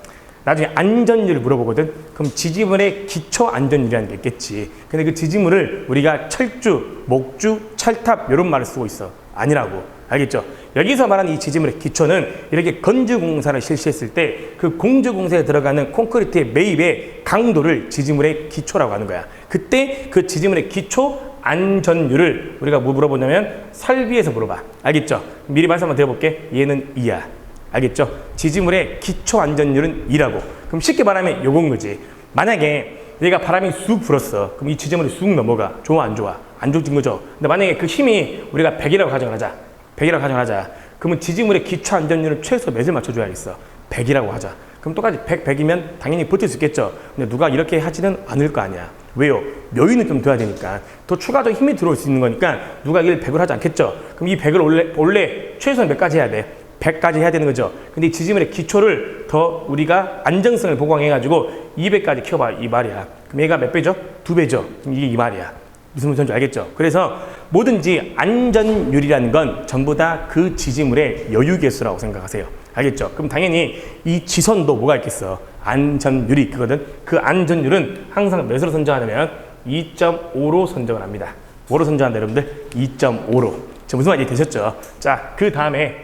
나중에 안전율을 물어보거든. 그럼 지지물의 기초 안전율이라는 게 있겠지. 근데 그 지지물을 우리가 철주, 목주, 철탑 이런 말을 쓰고 있어. 아니라고. 알겠죠? 여기서 말하는 이 지지물의 기초는 이렇게 건주공사를 실시했을 때 그 공주공사에 들어가는 콘크리트의 매입의 강도를 지지물의 기초라고 하는 거야. 그때 그 지지물의 기초 안전율을 우리가 뭐 물어보냐면 설비에서 물어봐. 알겠죠? 미리 말씀 한번 드려볼게. 얘는 2야. 알겠죠? 지지물의 기초 안전율은 2라고. 그럼 쉽게 말하면 요건 거지. 만약에 얘가 바람이 쑥 불었어. 그럼 이 지지물이 쑥 넘어가. 좋아 안 좋아? 안 좋은 거죠. 근데 만약에 그 힘이 우리가 100이라고 가정하자. 100이라고 가정하자. 그러면 지지물의 기초 안전율은 최소 몇을 맞춰줘야겠어? 100이라고 하자. 그럼 똑같이 100이면 당연히 버틸 수 있겠죠. 근데 누가 이렇게 하지는 않을 거 아니야. 왜요? 여유는 좀 둬야 되니까. 더 추가적 힘이 들어올 수 있는 거니까 누가 이걸 100을 하지 않겠죠. 그럼 이 100을 원래 최소한 몇 가지 해야 돼? 100까지 해야 되는 거죠. 근데 이 지지물의 기초를 더 우리가 안정성을 보강해가지고 200까지 키워봐. 이 말이야. 그럼 얘가 몇 배죠? 2배죠. 그럼 이게 이 말이야. 무슨 말인지 알겠죠? 그래서 뭐든지 안전율이라는 건 전부 다 그 지지물의 여유계수라고 생각하세요. 알겠죠? 그럼 당연히 이 지선도 뭐가 있겠어? 안전율이 있거든. 그 안전율은 항상 몇으로 선정하냐면 2.5로 선정을 합니다. 뭐로 선정한다 여러분들? 2.5로. 지금 무슨 말인지 되셨죠? 자, 그 다음에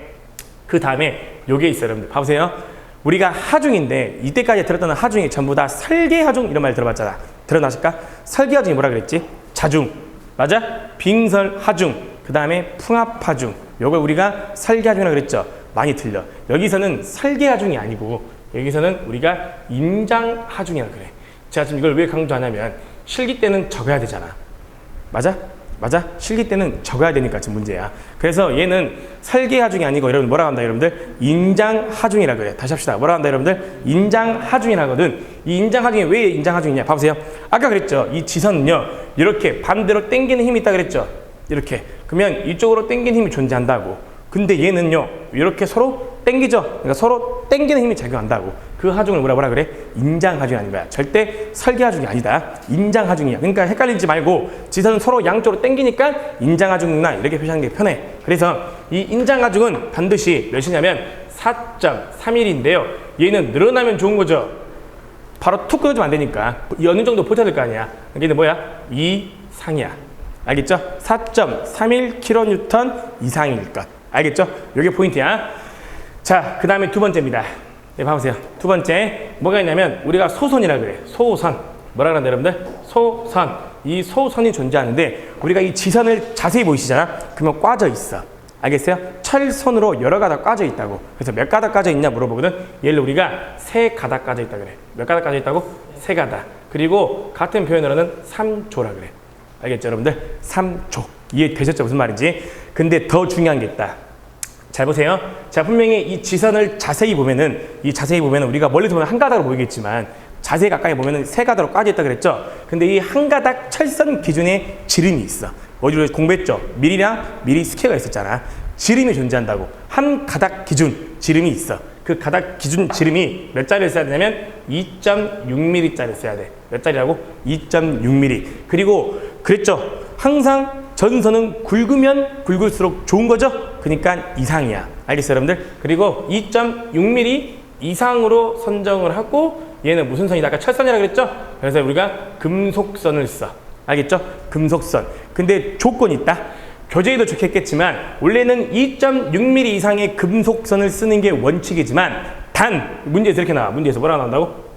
요게 있어요 여러분들. 봐보세요. 우리가 하중인데 이때까지 들었던 하중이 전부 다 설계하중 이런 말 들어봤잖아. 들어나실까? 설계하중이 뭐라 그랬지? 자중. 맞아? 빙설하중. 그 다음에 풍합하중. 요걸 우리가 설계하중이라고 그랬죠. 많이 틀려. 여기서는 설계하중이 아니고 여기서는 우리가 임장하중이라고 그래. 제가 지금 이걸 왜 강조하냐면 실기 때는 적어야 되잖아. 맞아? 맞아? 실기 때는 적어야 되니까 지금 문제야. 그래서 얘는 설계하중이 아니고 여러분 뭐라고 한다 여러분들? 인장하중이라고 그래. 다시 합시다. 뭐라고 한다 여러분들? 인장하중이라거든. 이 인장하중이 왜 인장하중이냐? 봐보세요. 아까 그랬죠. 이 지선은요. 이렇게 반대로 당기는 힘이 있다 그랬죠. 이렇게. 그러면 이쪽으로 당기는 힘이 존재한다고. 근데 얘는요. 이렇게 서로 당기죠. 그러니까 서로 당기는 힘이 작용한다고. 그 하중을 뭐라 그래? 인장하중이 아닌 거야. 절대 설계하중이 아니다. 인장하중이야. 그러니까 헷갈리지 말고 지선은 서로 양쪽으로 당기니까 인장하중이나 이렇게 표시하는 게 편해. 그래서 이 인장하중은 반드시 몇이냐면 4.31인데요. 얘는 늘어나면 좋은 거죠. 바로 툭 끊어주면 안 되니까 어느 정도 버텨야 될 거 아니야. 얘는 뭐야? 이상이야. 알겠죠? 4.31kN 이상일 것. 알겠죠? 이게 포인트야. 자, 그 다음에 두 번째입니다. 네, 봐보세요. 두 번째 뭐가 있냐면 우리가 소선이라 그래. 소선. 뭐라 그러는데 여러분들? 소선. 이 소선이 존재하는데 우리가 이 지선을 자세히 보이시잖아. 그러면 꽈져 있어. 알겠어요? 철선으로 여러 가닥 꽈져 있다고. 그래서 몇 가닥 꽈져 있냐 물어보거든. 얘를 우리가 세 가닥 꽈져 있다 그래. 몇 가닥 꽈져 있다고? 세 가닥. 그리고 같은 표현으로는 3조라 그래. 알겠죠 여러분들? 3조. 이해되셨죠? 무슨 말인지? 근데 더 중요한 게 있다. 잘 보세요. 자, 분명히 이 지선을 자세히 보면은 우리가 멀리서 보면 한 가닥으로 보이겠지만 자세히 가까이 보면은 세 가닥으로 꽈져 있다 그랬죠? 근데 이 한 가닥 철선 기준에 지름이 있어. 어디로 공부했죠? 밀이랑 밀이 스퀘어가 있었잖아. 지름이 존재한다고. 한 가닥 기준 지름이 있어. 그 가닥 기준 지름이 몇 짜리를 써야 되냐면 2.6mm짜리 써야 돼. 몇 짜리라고? 2.6mm. 그리고 그랬죠. 항상 전선은 굵으면 굵을수록 좋은 거죠? 그러니까 이상이야. 알겠어요, 여러분들? 그리고 2.6mm 이상으로 선정을 하고 얘는 무슨 선이다? 아까 철선이라고 그랬죠? 그래서 우리가 금속선을 써. 알겠죠? 금속선. 근데 조건이 있다. 교재에도 적혔겠지만 원래는 2.6mm 이상의 금속선을 쓰는 게 원칙이지만 단, 문제에서 이렇게 나와. 문제에서 뭐라고 나온다고?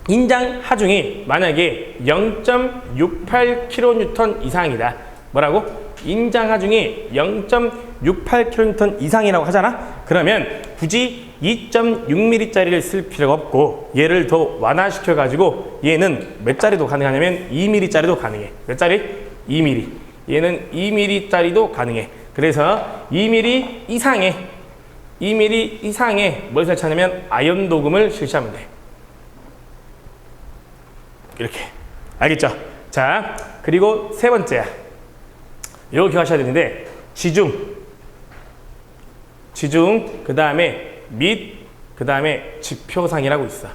인장하중이 만약에 0.68kN 이상이다. 뭐라고? 인장하중이 0.68kN 이상이라고 하잖아? 그러면 굳이 2.6mm짜리를 쓸 필요가 없고 얘를 더 완화시켜가지고 얘는 몇 짜리도 가능하냐면 2mm짜리도 가능해. 몇 짜리? 2mm. 얘는 2mm짜리도 가능해. 그래서 2mm 이상의 뭘 설치하냐면 아연 도금을 실시하면 돼. 이렇게. 알겠죠? 자, 그리고 세 번째. 이거 기억하셔야 되는데, 지중, 그 다음에 및, 그 다음에 지표상이라고 있어.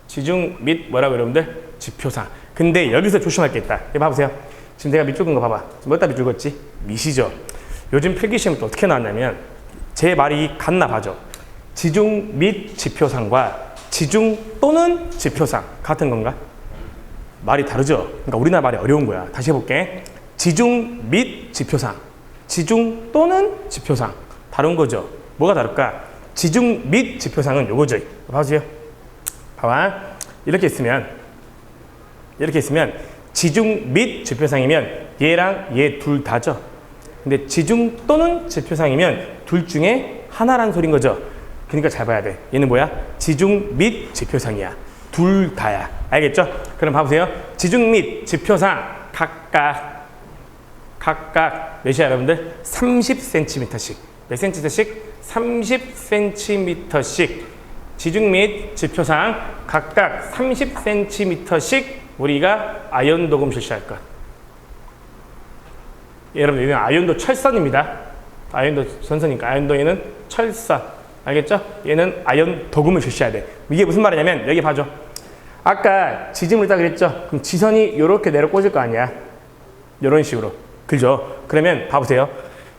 지중 및 뭐라고 여러분들? 지표상. 근데 여기서 조심할 게 있다. 이거 봐보세요. 지금 내가 밑줄 긋은 거 봐봐. 지금 몇 다 밑줄 긋지? 밑이죠. 요즘 필기시험은 또 어떻게 나왔냐면 제 말이 같나 봐죠. 지중 및 지표상과 지중 또는 지표상 같은 건가? 말이 다르죠. 그러니까 우리나라 말이 어려운 거야. 다시 해볼게. 지중 및 지표상, 지중 또는 지표상 다른 거죠. 뭐가 다를까? 지중 및 지표상은 요거죠. 봐보세요. 봐봐. 이렇게 있으면 지중 및 지표상이면 얘랑 얘 둘 다죠. 근데 지중 또는 지표상이면 둘 중에 하나란 소린 거죠. 그러니까 잘 봐야 돼. 얘는 뭐야? 지중 및 지표상이야. 둘 다야. 알겠죠? 그럼 봐보세요. 지중 및 지표상 각각 몇이야 여러분들? 30cm씩. 몇 cm씩? 30cm씩. 지중 및 지표상 각각 30cm씩 우리가 아연 도금 실시할 것. 여러분, 얘는 아연도 철선입니다. 아연도 전선이니까 아연도에는 철선. 알겠죠? 얘는 아연 도금을 실시해야 돼. 이게 무슨 말이냐면 여기 봐줘. 아까 지짐을 있다 그랬죠? 그럼 지선이 이렇게 내려 꽂을 거 아니야? 이런 식으로. 그죠? 그러면 봐보세요.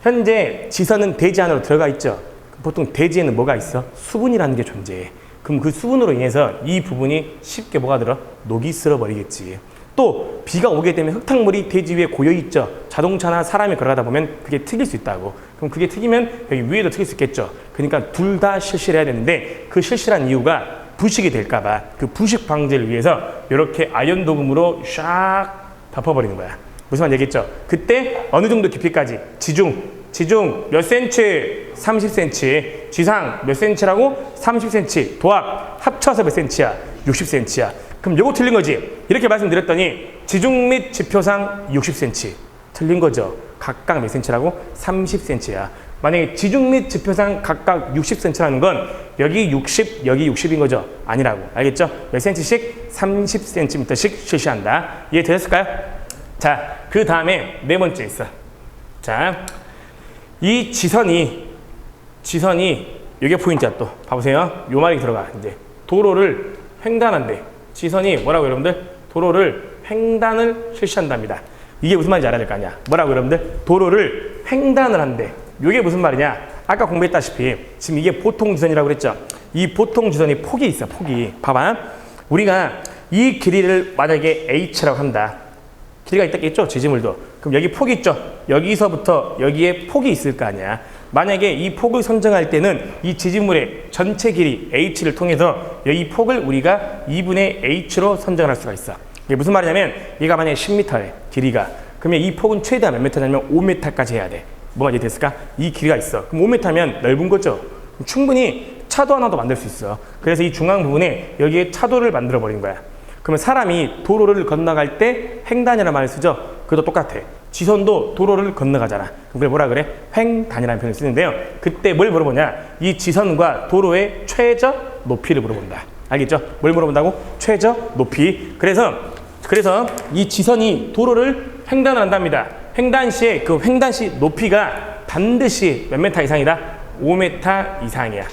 현재 지선은 대지 안으로 들어가 있죠? 보통 대지에는 뭐가 있어? 수분이라는 게 존재해. 그럼 그 수분으로 인해서 이 부분이 쉽게 뭐가 들어? 녹이 쓸어 버리겠지. 또 비가 오게 되면 흙탕물이 대지 위에 고여 있죠. 자동차나 사람이 걸어가다 보면 그게 트일 수 있다고. 그럼 그게 트이면 여기 위에도 트일 수 있겠죠. 그러니까 둘 다 실시를 해야 되는데 그 실시한 이유가 부식이 될까 봐. 그 부식 방지를 위해서 이렇게 아연 도금으로 샥 덮어버리는 거야. 무슨 말 얘기했죠? 그때 어느 정도 깊이까지? 지중 몇 센치? 30cm. 지상 몇 cm라고? 30cm. 도합 합쳐서 몇 cm야? 60cm야. 그럼 요거 틀린 거지. 이렇게 말씀드렸더니 지중 및 지표상 60cm. 틀린 거죠. 각각 몇 cm라고? 30cm야. 만약에 지중 및 지표상 각각 60cm라는 건 여기 60, 여기 60인 거죠. 아니라고. 알겠죠? 몇 cm씩? 30cm씩 실시한다. 이해되셨을까요? 자, 그 다음에 네 번째 있어. 자, 이 지선이 이게 포인트야 또. 봐보세요. 요 말이 들어가. 이제 도로를 횡단한대. 지선이 뭐라고 여러분들? 도로를 횡단을 실시한답니다. 이게 무슨 말인지 알아야 될 거 아니야. 뭐라고 여러분들? 도로를 횡단을 한대. 이게 무슨 말이냐? 아까 공부했다시피 지금 이게 보통 지선이라고 그랬죠. 이 보통 지선이 폭이 있어. 폭이. 봐봐. 우리가 이 길이를 만약에 H라고 한다. 길이가 있다겠죠? 지지물도. 그럼 여기 폭이 있죠? 여기서부터 여기에 폭이 있을 거 아니야. 만약에 이 폭을 선정할 때는 이 지지물의 전체 길이 H를 통해서 여기 폭을 우리가 2분의 H로 선정할 수가 있어. 이게 무슨 말이냐면 얘가 만약에 10m래 길이가. 그러면 이 폭은 최대한 몇 m냐면 5m까지 해야 돼. 뭐가 이해됐을까? 이 길이가 있어. 그럼 5m면 넓은 거죠. 충분히 차도 하나도 만들 수 있어. 그래서 이 중앙 부분에 여기에 차도를 만들어 버린 거야. 그러면 사람이 도로를 건너갈 때 횡단이라는 말을 쓰죠. 그것도 똑같아. 지선도 도로를 건너가잖아. 그럼 그걸 뭐라 그래? 횡단이라는 표현을 쓰는데요. 그때 뭘 물어보냐? 이 지선과 도로의 최저 높이를 물어본다. 알겠죠? 뭘 물어본다고? 최저 높이. 그래서 이 지선이 도로를 횡단을 한답니다. 횡단 시에 그 횡단 시 높이가 반드시 몇 메타 이상이다? 5m 이상이야.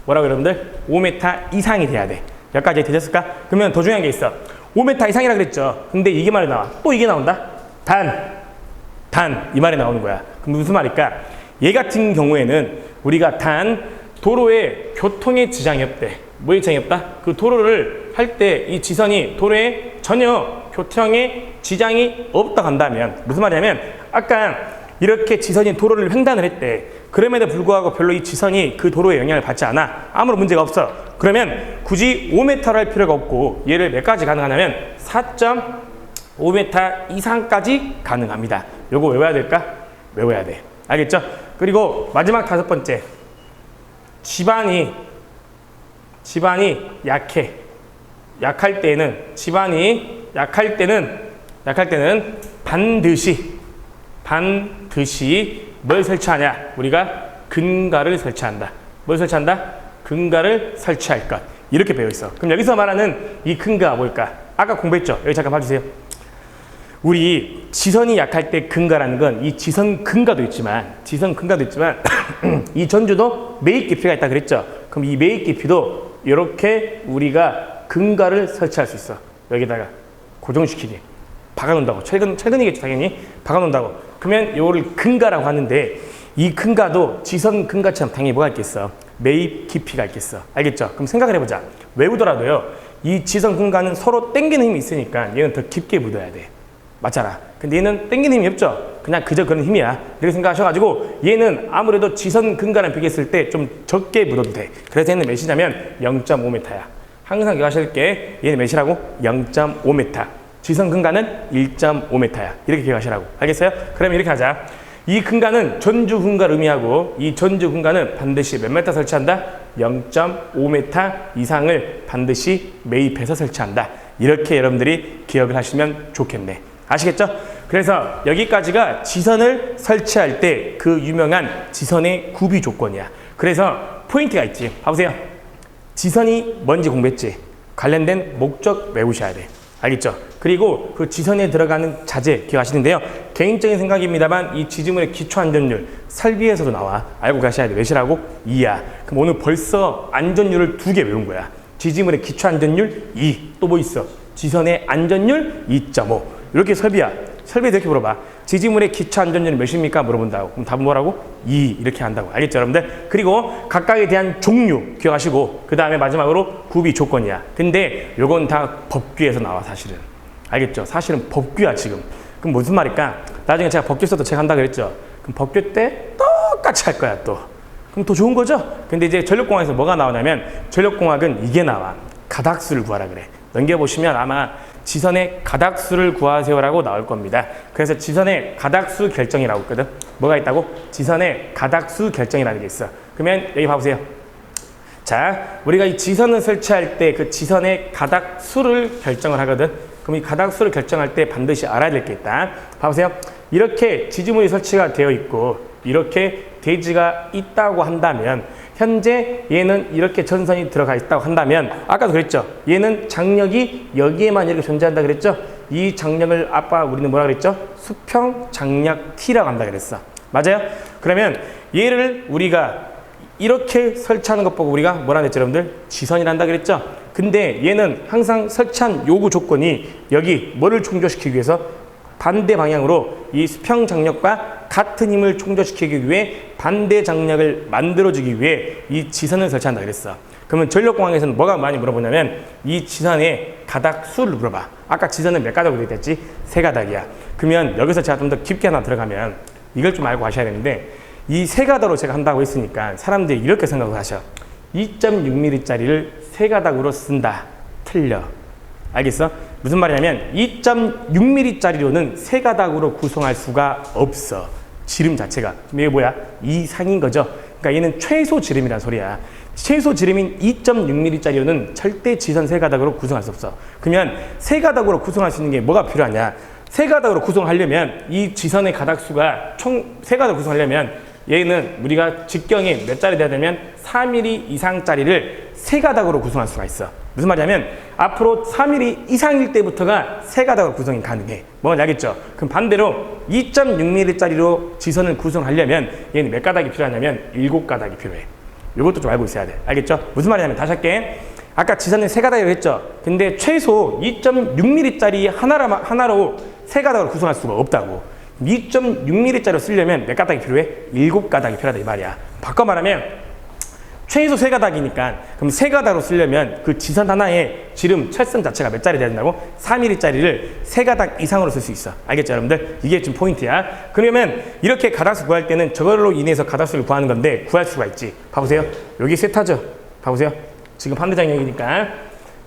뭐라고 여러분들? 5m 이상이 돼야 돼. 여기까지 되셨을까? 그러면 더 중요한 게 있어. 5m 이상이라 그랬죠. 근데 이게 말이 나와. 또 이게 나온다. 단 이 말이 나오는 거야. 그럼 무슨 말일까? 얘 같은 경우에는 우리가 단 도로에 교통의 지장이 없대. 뭐의 지장이 없다? 그 도로를 할 때 이 지선이 도로에 전혀 교통의 지장이 없다고 한다면 무슨 말이냐면 아까 이렇게 지선이 도로를 횡단을 했대. 그럼에도 불구하고 별로 이 지선이 그 도로에 영향을 받지 않아. 아무런 문제가 없어. 그러면 굳이 5m를 할 필요가 없고 얘를 몇 가지 가능하냐면 4.5m 이상까지 가능합니다. 요거 외워야 될까? 외워야 돼. 알겠죠? 그리고 마지막 다섯 번째. 지반이 약해. 약할 때는 반드시 뭘 설치하냐? 우리가 근가를 설치한다. 뭘 설치한다? 근가를 설치할 것. 이렇게 배워 있어. 그럼 여기서 말하는 이 근가가 뭘까? 아까 공부했죠? 여기 잠깐 봐주세요. 우리 지선이 약할 때 근가라는 건 이 지선 근가도 있지만 이 전주도 매입 깊이가 있다 그랬죠. 그럼 이 매입 깊이도 이렇게 우리가 근가를 설치할 수 있어. 여기다가 고정시키기 박아놓는다고. 철근이겠지 당연히. 박아놓는다고. 그러면 이거를 근가라고 하는데 이 근가도 지선 근가처럼 당연히 뭐가 있겠어? 매입 깊이가 있겠어. 알겠죠? 그럼 생각을 해보자. 외우더라도요 이 지선 근가는 서로 당기는 힘이 있으니까 얘는 더 깊게 묻어야 돼. 맞잖아. 근데 얘는 당기는 힘이 없죠. 그냥 그저 그런 힘이야. 이렇게 생각하셔가지고 얘는 아무래도 지선 근가랑 비교했을 때 좀 적게 묻어도 돼. 그래서 얘는 몇이냐면 0.5m야. 항상 기억하실 게 얘는 몇이라고? 0.5m. 지선 근가는 1.5m야. 이렇게 기억하시라고. 알겠어요? 그러면 이렇게 하자. 이 근가는 전주 근가를 의미하고 이 전주 근가는 반드시 몇 m 설치한다? 0.5m 이상을 반드시 매입해서 설치한다. 이렇게 여러분들이 기억을 하시면 좋겠네. 아시겠죠? 그래서 여기까지가 지선을 설치할 때 그 유명한 지선의 구비 조건이야. 그래서 포인트가 있지. 봐보세요. 지선이 뭔지 공부했지? 관련된 목적 외우셔야 돼. 알겠죠? 그리고 그 지선에 들어가는 자재 기억하시는데요. 개인적인 생각입니다만 이 지지물의 기초안전율 설비에서도 나와. 알고 가셔야 돼. 몇이라고? 2야. 그럼 오늘 벌써 안전율을 2개 외운 거야. 지지물의 기초안전율 2. 또 뭐 있어? 지선의 안전율 2.5. 이렇게 설비야. 설비에 이렇게 물어봐. 지지물의 기초안전율이 몇입니까? 물어본다고. 그럼 답은 뭐라고? 2 이렇게 한다고. 알겠죠 여러분들? 그리고 각각에 대한 종류 기억하시고 그 다음에 마지막으로 구비 조건이야. 근데 요건 다 법규에서 나와 사실은. 알겠죠? 사실은 법규야 지금. 그럼 무슨 말일까? 나중에 제가 법규 써도 제가 한다 그랬죠? 그럼 법규 때 똑같이 할 거야 또. 그럼 더 좋은 거죠? 근데 이제 전력공학에서 뭐가 나오냐면 전력공학은 이게 나와. 가닥수를 구하라 그래. 넘겨보시면 아마 지선의 가닥수를 구하세요라고 나올 겁니다. 그래서 지선의 가닥수 결정이라고 있거든. 뭐가 있다고? 지선의 가닥수 결정이라는 게 있어. 그러면 여기 봐보세요. 자, 우리가 이 지선을 설치할 때 그 지선의 가닥수를 결정을 하거든. 그럼 이 가닥수를 결정할 때 반드시 알아야 될 게 있다. 봐보세요. 이렇게 지지물이 설치가 되어 있고 이렇게 대지가 있다고 한다면 현재 얘는 이렇게 전선이 들어가 있다고 한다면 아까도 그랬죠. 얘는 장력이 여기에만 이렇게 존재한다 그랬죠. 이 장력을 아까 우리는 뭐라 그랬죠? 수평 장력 T라고 한다 그랬어. 맞아요? 그러면 얘를 우리가 이렇게 설치하는 것 보고 우리가 뭐라 그랬죠 여러분들? 지선이란다 그랬죠. 근데 얘는 항상 설치한 요구 조건이 여기 뭐를 충족시키기 위해서 반대 방향으로 이 수평 장력과 같은 힘을 충족시키기 위해 반대 장력을 만들어주기 위해 이 지선을 설치한다 그랬어. 그러면 전력공학에서는 뭐가 많이 물어보냐면 이 지선의 가닥수를 물어봐. 아까 지선은 몇 가닥으로 되어 있지? 3가닥이야. 그러면 여기서 제가 좀 더 깊게 하나 들어가면 이걸 좀 알고 가셔야 되는데 이 3가닥으로 제가 한다고 했으니까 사람들이 이렇게 생각을 하셔. 2.6mm짜리를 3가닥으로 쓴다. 틀려. 알겠어? 무슨 말이냐면 2.6mm짜리로는 3가닥으로 구성할 수가 없어. 지름 자체가. 이게 뭐야? 이상인 거죠. 그러니까 얘는 최소 지름이란 소리야. 최소 지름인 2.6mm짜리로는 절대 지선 3가닥으로 구성할 수 없어. 그러면 3가닥으로 구성할 수 있는 게 뭐가 필요하냐? 3가닥으로 구성하려면 이 지선의 가닥수가 총 3가닥 구성하려면 얘는 우리가 직경이 몇 짜리 돼야 되면 4mm 이상짜리를 3가닥으로 구성할 수가 있어. 무슨 말이냐면 앞으로 4mm 이상일 때부터가 3가닥으로 구성이 가능해. 뭔지 알겠죠? 그럼 반대로 2.6mm짜리로 지선을 구성하려면 얘는 몇 가닥이 필요하냐면 7가닥이 필요해. 이것도 좀 알고 있어야 돼. 알겠죠? 무슨 말이냐면 다시 할게. 아까 지선은 3가닥이라고 했죠? 근데 최소 2.6mm짜리 하나로 3가닥으로 구성할 수가 없다고. 2.6mm짜리로 쓰려면 몇 가닥이 필요해? 7가닥이 필요하다 이 말이야. 바꿔 말하면 최소 3가닥이니까 그럼 3가닥으로 쓰려면 그 지선 하나에 지름 철선 자체가 몇 짜리 돼야 된다고? 4mm짜리를 3가닥 이상으로 쓸 수 있어. 알겠죠 여러분들? 이게 좀 포인트야. 그러면 이렇게 가닥수 구할 때는 저걸로 인해서 가닥수를 구하는 건데 구할 수가 있지. 봐보세요. 여기 세타죠. 봐보세요. 지금 반대장력이니까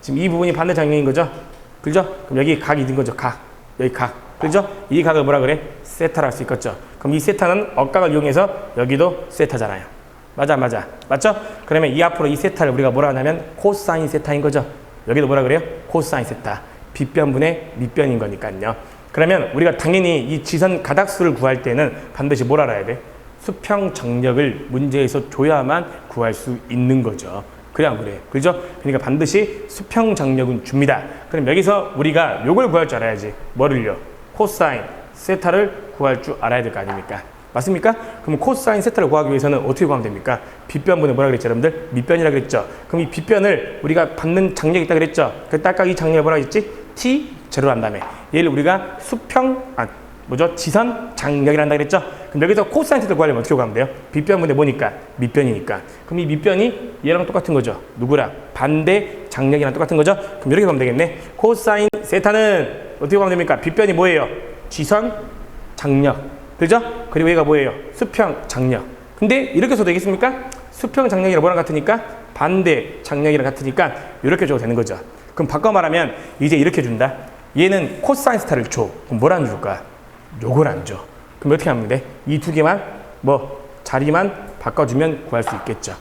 지금 이 부분이 반대장력인 거죠. 그죠? 그럼 여기 각이 있는 거죠. 각. 여기 각. 그죠? 이 각을 뭐라 그래? 세타라고 할 수 있겠죠. 그럼 이 세타는 억각을 이용해서 여기도 세타잖아요. 맞아. 맞죠? 그러면 이 앞으로 이 세타를 우리가 뭐라 하냐면 코사인 세타인 거죠. 여기도 뭐라 그래요? 코사인 세타. 빗변분의 밑변인 거니까요. 그러면 우리가 당연히 이 지선 가닥수를 구할 때는 반드시 뭘 알아야 돼? 수평 장력을 문제에서 줘야만 구할 수 있는 거죠. 그래 안 그래? 그죠? 그러니까 반드시 수평 장력은 줍니다. 그럼 여기서 우리가 요걸 구할 줄 알아야지. 뭐를요? 코사인 세타를 구할 줄 알아야 될 거 아닙니까? 맞습니까? 그럼 코사인 세타를 구하기 위해서는 어떻게 구하면 됩니까? 빗변분의 뭐라 그랬죠, 여러분들? 밑변이라 그랬죠. 그럼 이 빗변을 우리가 받는 장력이 있다 그랬죠. 그 아까 이 장력을 뭐라 그랬지? t 제로 한 다음에 얘를 우리가 지선 장력이라 한다 그랬죠. 그럼 여기서 코사인 세타를 구하려면 어떻게 구하면 돼요? 빗변분의 뭐니까? 밑변이니까. 그럼 이 밑변이 얘랑 똑같은 거죠. 누구랑? 반대 장력이랑 똑같은 거죠. 그럼 이렇게 보면 되겠네. 코사인 세타는 어떻게 보면 됩니까? 빗변이 뭐예요? 지선 장력. 그죠? 그리고 얘가 뭐예요? 수평 장력. 근데 이렇게 써도 되겠습니까? 수평 장력이랑 뭐랑 같으니까? 반대 장력이랑 같으니까 이렇게 줘도 되는 거죠. 그럼 바꿔 말하면 이제 이렇게 준다. 얘는 코사인 세타를 줘. 그럼 뭘 안 줄까? 요걸 안 줘. 그럼 어떻게 하면 돼? 이 두 개만 자리만 바꿔주면 구할 수 있겠죠.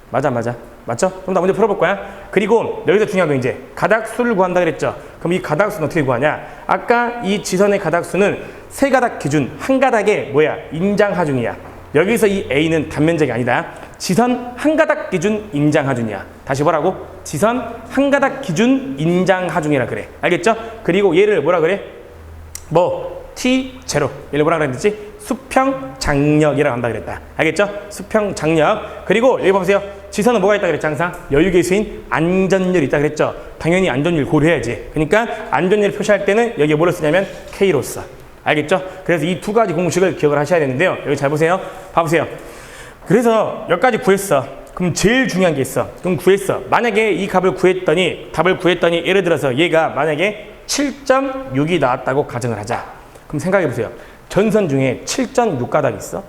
맞죠? 그럼 나 먼저 풀어볼 거야. 그리고 여기서 중요한 건 이제 가닥수를 구한다 그랬죠. 그럼 이 가닥수는 어떻게 구하냐? 아까 이 지선의 가닥수는 세 가닥 기준 한 가닥에 인장하중이야. 여기서 이 A는 단면적이 아니다. 지선 한 가닥 기준 인장하중이야. 다시 뭐라고? 지선 한 가닥 기준 인장하중이라 그래. 알겠죠? 그리고 얘를 뭐라 그래? T0. 얘를 뭐라 그랬지? 수평 장력이라고 한다 그랬다. 알겠죠? 수평 장력. 그리고 여기 보세요. 지선은 뭐가 있다 그랬죠? 항상 여유계수인 안전율이 있다 그랬죠? 당연히 안전율 고려해야지. 그러니까 안전율 표시할 때는 여기에 뭐를 쓰냐면 K로 써. 알겠죠? 그래서 이 두 가지 공식을 기억을 하셔야 되는데요. 여기 잘 보세요. 봐보세요. 그래서 여기까지 구했어. 그럼 제일 중요한 게 있어. 그럼 구했어. 만약에 이 답을 구했더니 예를 들어서 얘가 만약에 7.6이 나왔다고 가정을 하자. 그럼 생각해 보세요. 전선 중에 7.6 가닥이 있어?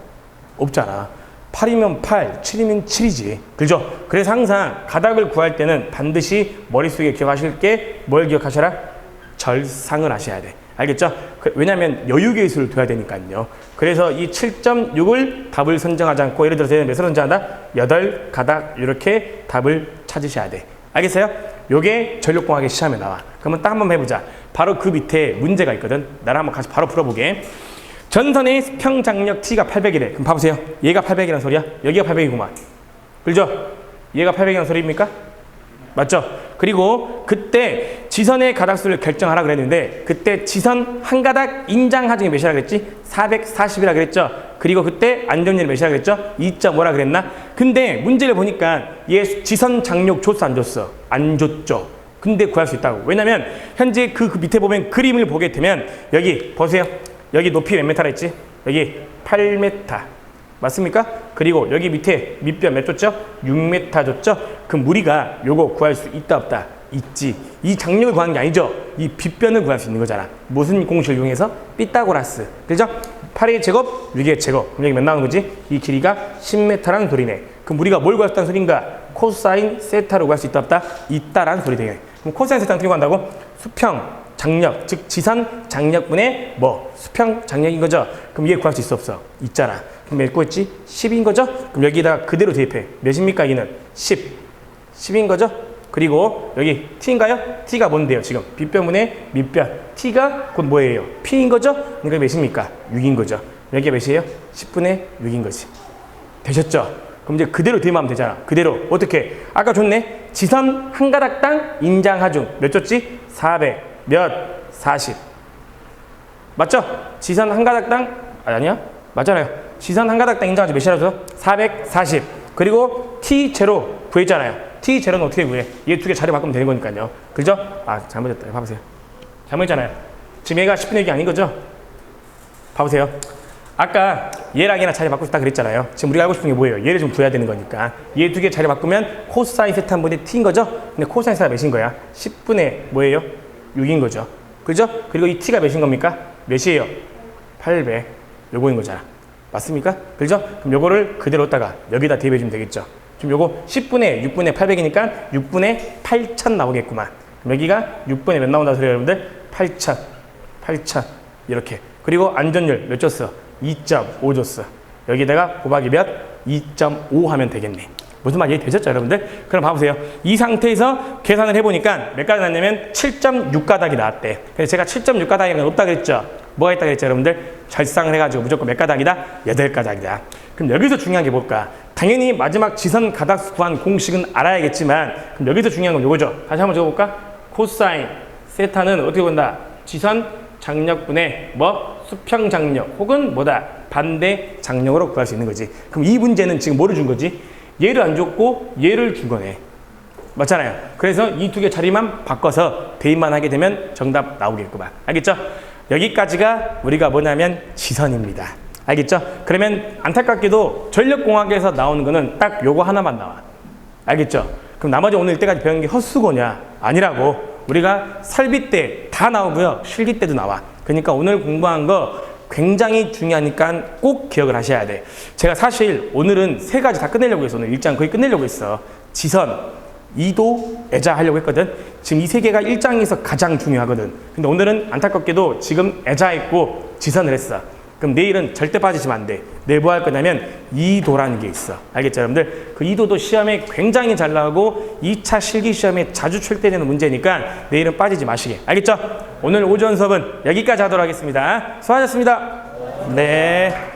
없잖아. 8이면 8, 7이면 7이지. 그죠? 그래서 항상 가닥을 구할 때는 반드시 머릿속에 기억하실 게 뭘 기억하셔라? 절상을 하셔야 돼. 알겠죠? 왜냐하면 여유계수를 둬야 되니까요. 그래서 이 7.6을 답을 선정하지 않고 예를 들어서 몇을 선정한다? 8가닥 이렇게 답을 찾으셔야 돼. 알겠어요? 요게 전력공학의 시험에 나와. 그러면 딱 한번 해보자. 바로 그 밑에 문제가 있거든. 나랑 한번 같이 바로 풀어보게. 전선의 수평 장력 T가 800이래. 그럼 봐보세요. 얘가 800이라는 소리야? 여기가 800이구만. 그죠? 얘가 800이라는 소리입니까? 맞죠? 그리고 그때 지선의 가닥수를 결정하라 그랬는데 그때 지선 한 가닥 인장하중이 몇이라 그랬지? 440이라 그랬죠? 그리고 그때 안전율이 몇이라 그랬죠? 2.5라 그랬나? 근데 문제를 보니까 얘 지선 장력 줬어 안 줬어? 안 줬죠. 근데 구할 수 있다고. 왜냐면 현재 그 밑에 보면 그림을 보게 되면 여기 보세요. 여기 높이 몇 메타라 했지? 여기 8m. 맞습니까? 그리고 여기 밑에 밑변 몇 줬죠? 6m 줬죠? 그럼 우리가 요거 구할 수 있다 없다? 있지. 이 장력을 구하는 게 아니죠. 이 빗변을 구할 수 있는 거잖아. 무슨 공식을 이용해서? 피타고라스. 그죠? 8의 제곱, 6의 제곱. 그럼 여기 몇 나오는 거지? 이 길이가 10m라는 소리네. 그럼 우리가 뭘 구했다는 소린가? 코사인 세타를 구할 수 있다 없다? 있다라는 소리 되네. 그럼 코사인 세타는 어떻게 구한다고? 수평 장력, 즉 지선 장력분의 수평 장력인 거죠. 그럼 얘 구할 수 있어 없어? 있잖아. 그럼 몇 구했지? 10인 거죠? 그럼 여기다가 그대로 대입해. 몇입니까? 이는 10. 10인 거죠? 그리고 여기 T인가요? T가 뭔데요? 지금 빗변분의 밑변. T가 곧 뭐예요? P인 거죠? 그러니까 몇입니까? 6인 거죠. 여기가 몇이에요? 10분의 6인 거지. 되셨죠? 그럼 이제 그대로 대입하면 되잖아. 그대로. 어떻게? 아까 줬네. 지선 한 가닥당 인장하중. 몇 줬지? 400. 몇? 40. 맞죠? 지선 한 가닥당 아니야? 맞잖아요. 지선 한 가닥당 인장하중 몇이라고? 440. 그리고 T0 구했잖아요. T0는 어떻게 구해? 얘 두 개 자리 바꾸면 되는 거니까요. 그죠? 아, 잘못했다. 봐보세요. 잘못했잖아요. 지금 얘가 10분의 6이 아닌 거죠? 봐보세요. 아까 얘랑 얘랑 자리 바꾸셨다 그랬잖아요. 지금 우리가 알고 싶은 게 뭐예요? 얘를 좀 구해야 되는 거니까. 얘 두 개 자리 바꾸면 코사인 세타 한 분의 T인 거죠? 근데 코사인 세타가 몇인 거야? 10분의 뭐예요? 6인 거죠. 그죠? 그리고 이 T가 몇인 겁니까? 몇이에요? 800. 요거인 거잖아. 맞습니까? 그죠? 그럼 요거를 그대로 갖다가 여기다 대입해 주면 되겠죠. 지금 요거 10분의 6분의 800이니까 6분의 8000 나오겠구만. 그럼 여기가 6분의 몇 나온다 소리예요, 여러분들? 8000. 8000. 이렇게. 그리고 안전율 몇 줬어? 2.5 줬어. 여기다가 곱하기 몇? 2.5 하면 되겠네. 무슨 말이 되셨죠, 여러분들? 그럼 봐보세요. 이 상태에서 계산을 해보니까 몇 가닥 나왔냐면 7.6가닥이 나왔대. 그래서 제가 7.6가닥이라는 건 없다 그랬죠? 뭐가 있다 그랬죠, 여러분들? 절상을 해가지고 무조건 몇 가닥이다? 8가닥이다. 그럼 여기서 중요한 게 뭘까? 당연히 마지막 지선 가닥수 구한 공식은 알아야겠지만 그럼 여기서 중요한 건 요거죠. 다시 한번 적어볼까? 코사인 세타는 어떻게 본다? 지선 장력분의 뭐 수평 장력 혹은 뭐다 반대 장력으로 구할 수 있는 거지. 그럼 이 문제는 지금 뭐를 준 거지? 얘를 안 줬고 얘를 준 거네. 맞잖아요. 그래서 이 두 개 자리만 바꿔서 대입만 하게 되면 정답 나오겠구만. 알겠죠? 여기까지가 우리가 뭐냐면 지선입니다. 알겠죠? 그러면 안타깝게도 전력공학에서 나오는 거는 딱 요거 하나만 나와. 알겠죠? 그럼 나머지 오늘 이때까지 배운 게 헛수고냐? 아니라고. 우리가 설비 때 다 나오고요. 실기 때도 나와. 그러니까 오늘 공부한 거 굉장히 중요하니까 꼭 기억을 하셔야 돼. 제가 사실 오늘은 세 가지 다 끝내려고 했어. 오늘 일장 거의 끝내려고 했어. 지선, 이도, 애자 하려고 했거든. 지금 이 세 개가 일장에서 가장 중요하거든. 근데 오늘은 안타깝게도 지금 애자 있고 지선을 했어. 그럼 내일은 절대 빠지시면 안 돼. 내일 뭐 할 거냐면 이도라는 게 있어. 알겠죠, 여러분들? 그 이도도 시험에 굉장히 잘 나오고 2차 실기 시험에 자주 출제되는 문제니까 내일은 빠지지 마시게. 알겠죠? 오늘 오전 수업은 여기까지 하도록 하겠습니다. 수고하셨습니다. 네.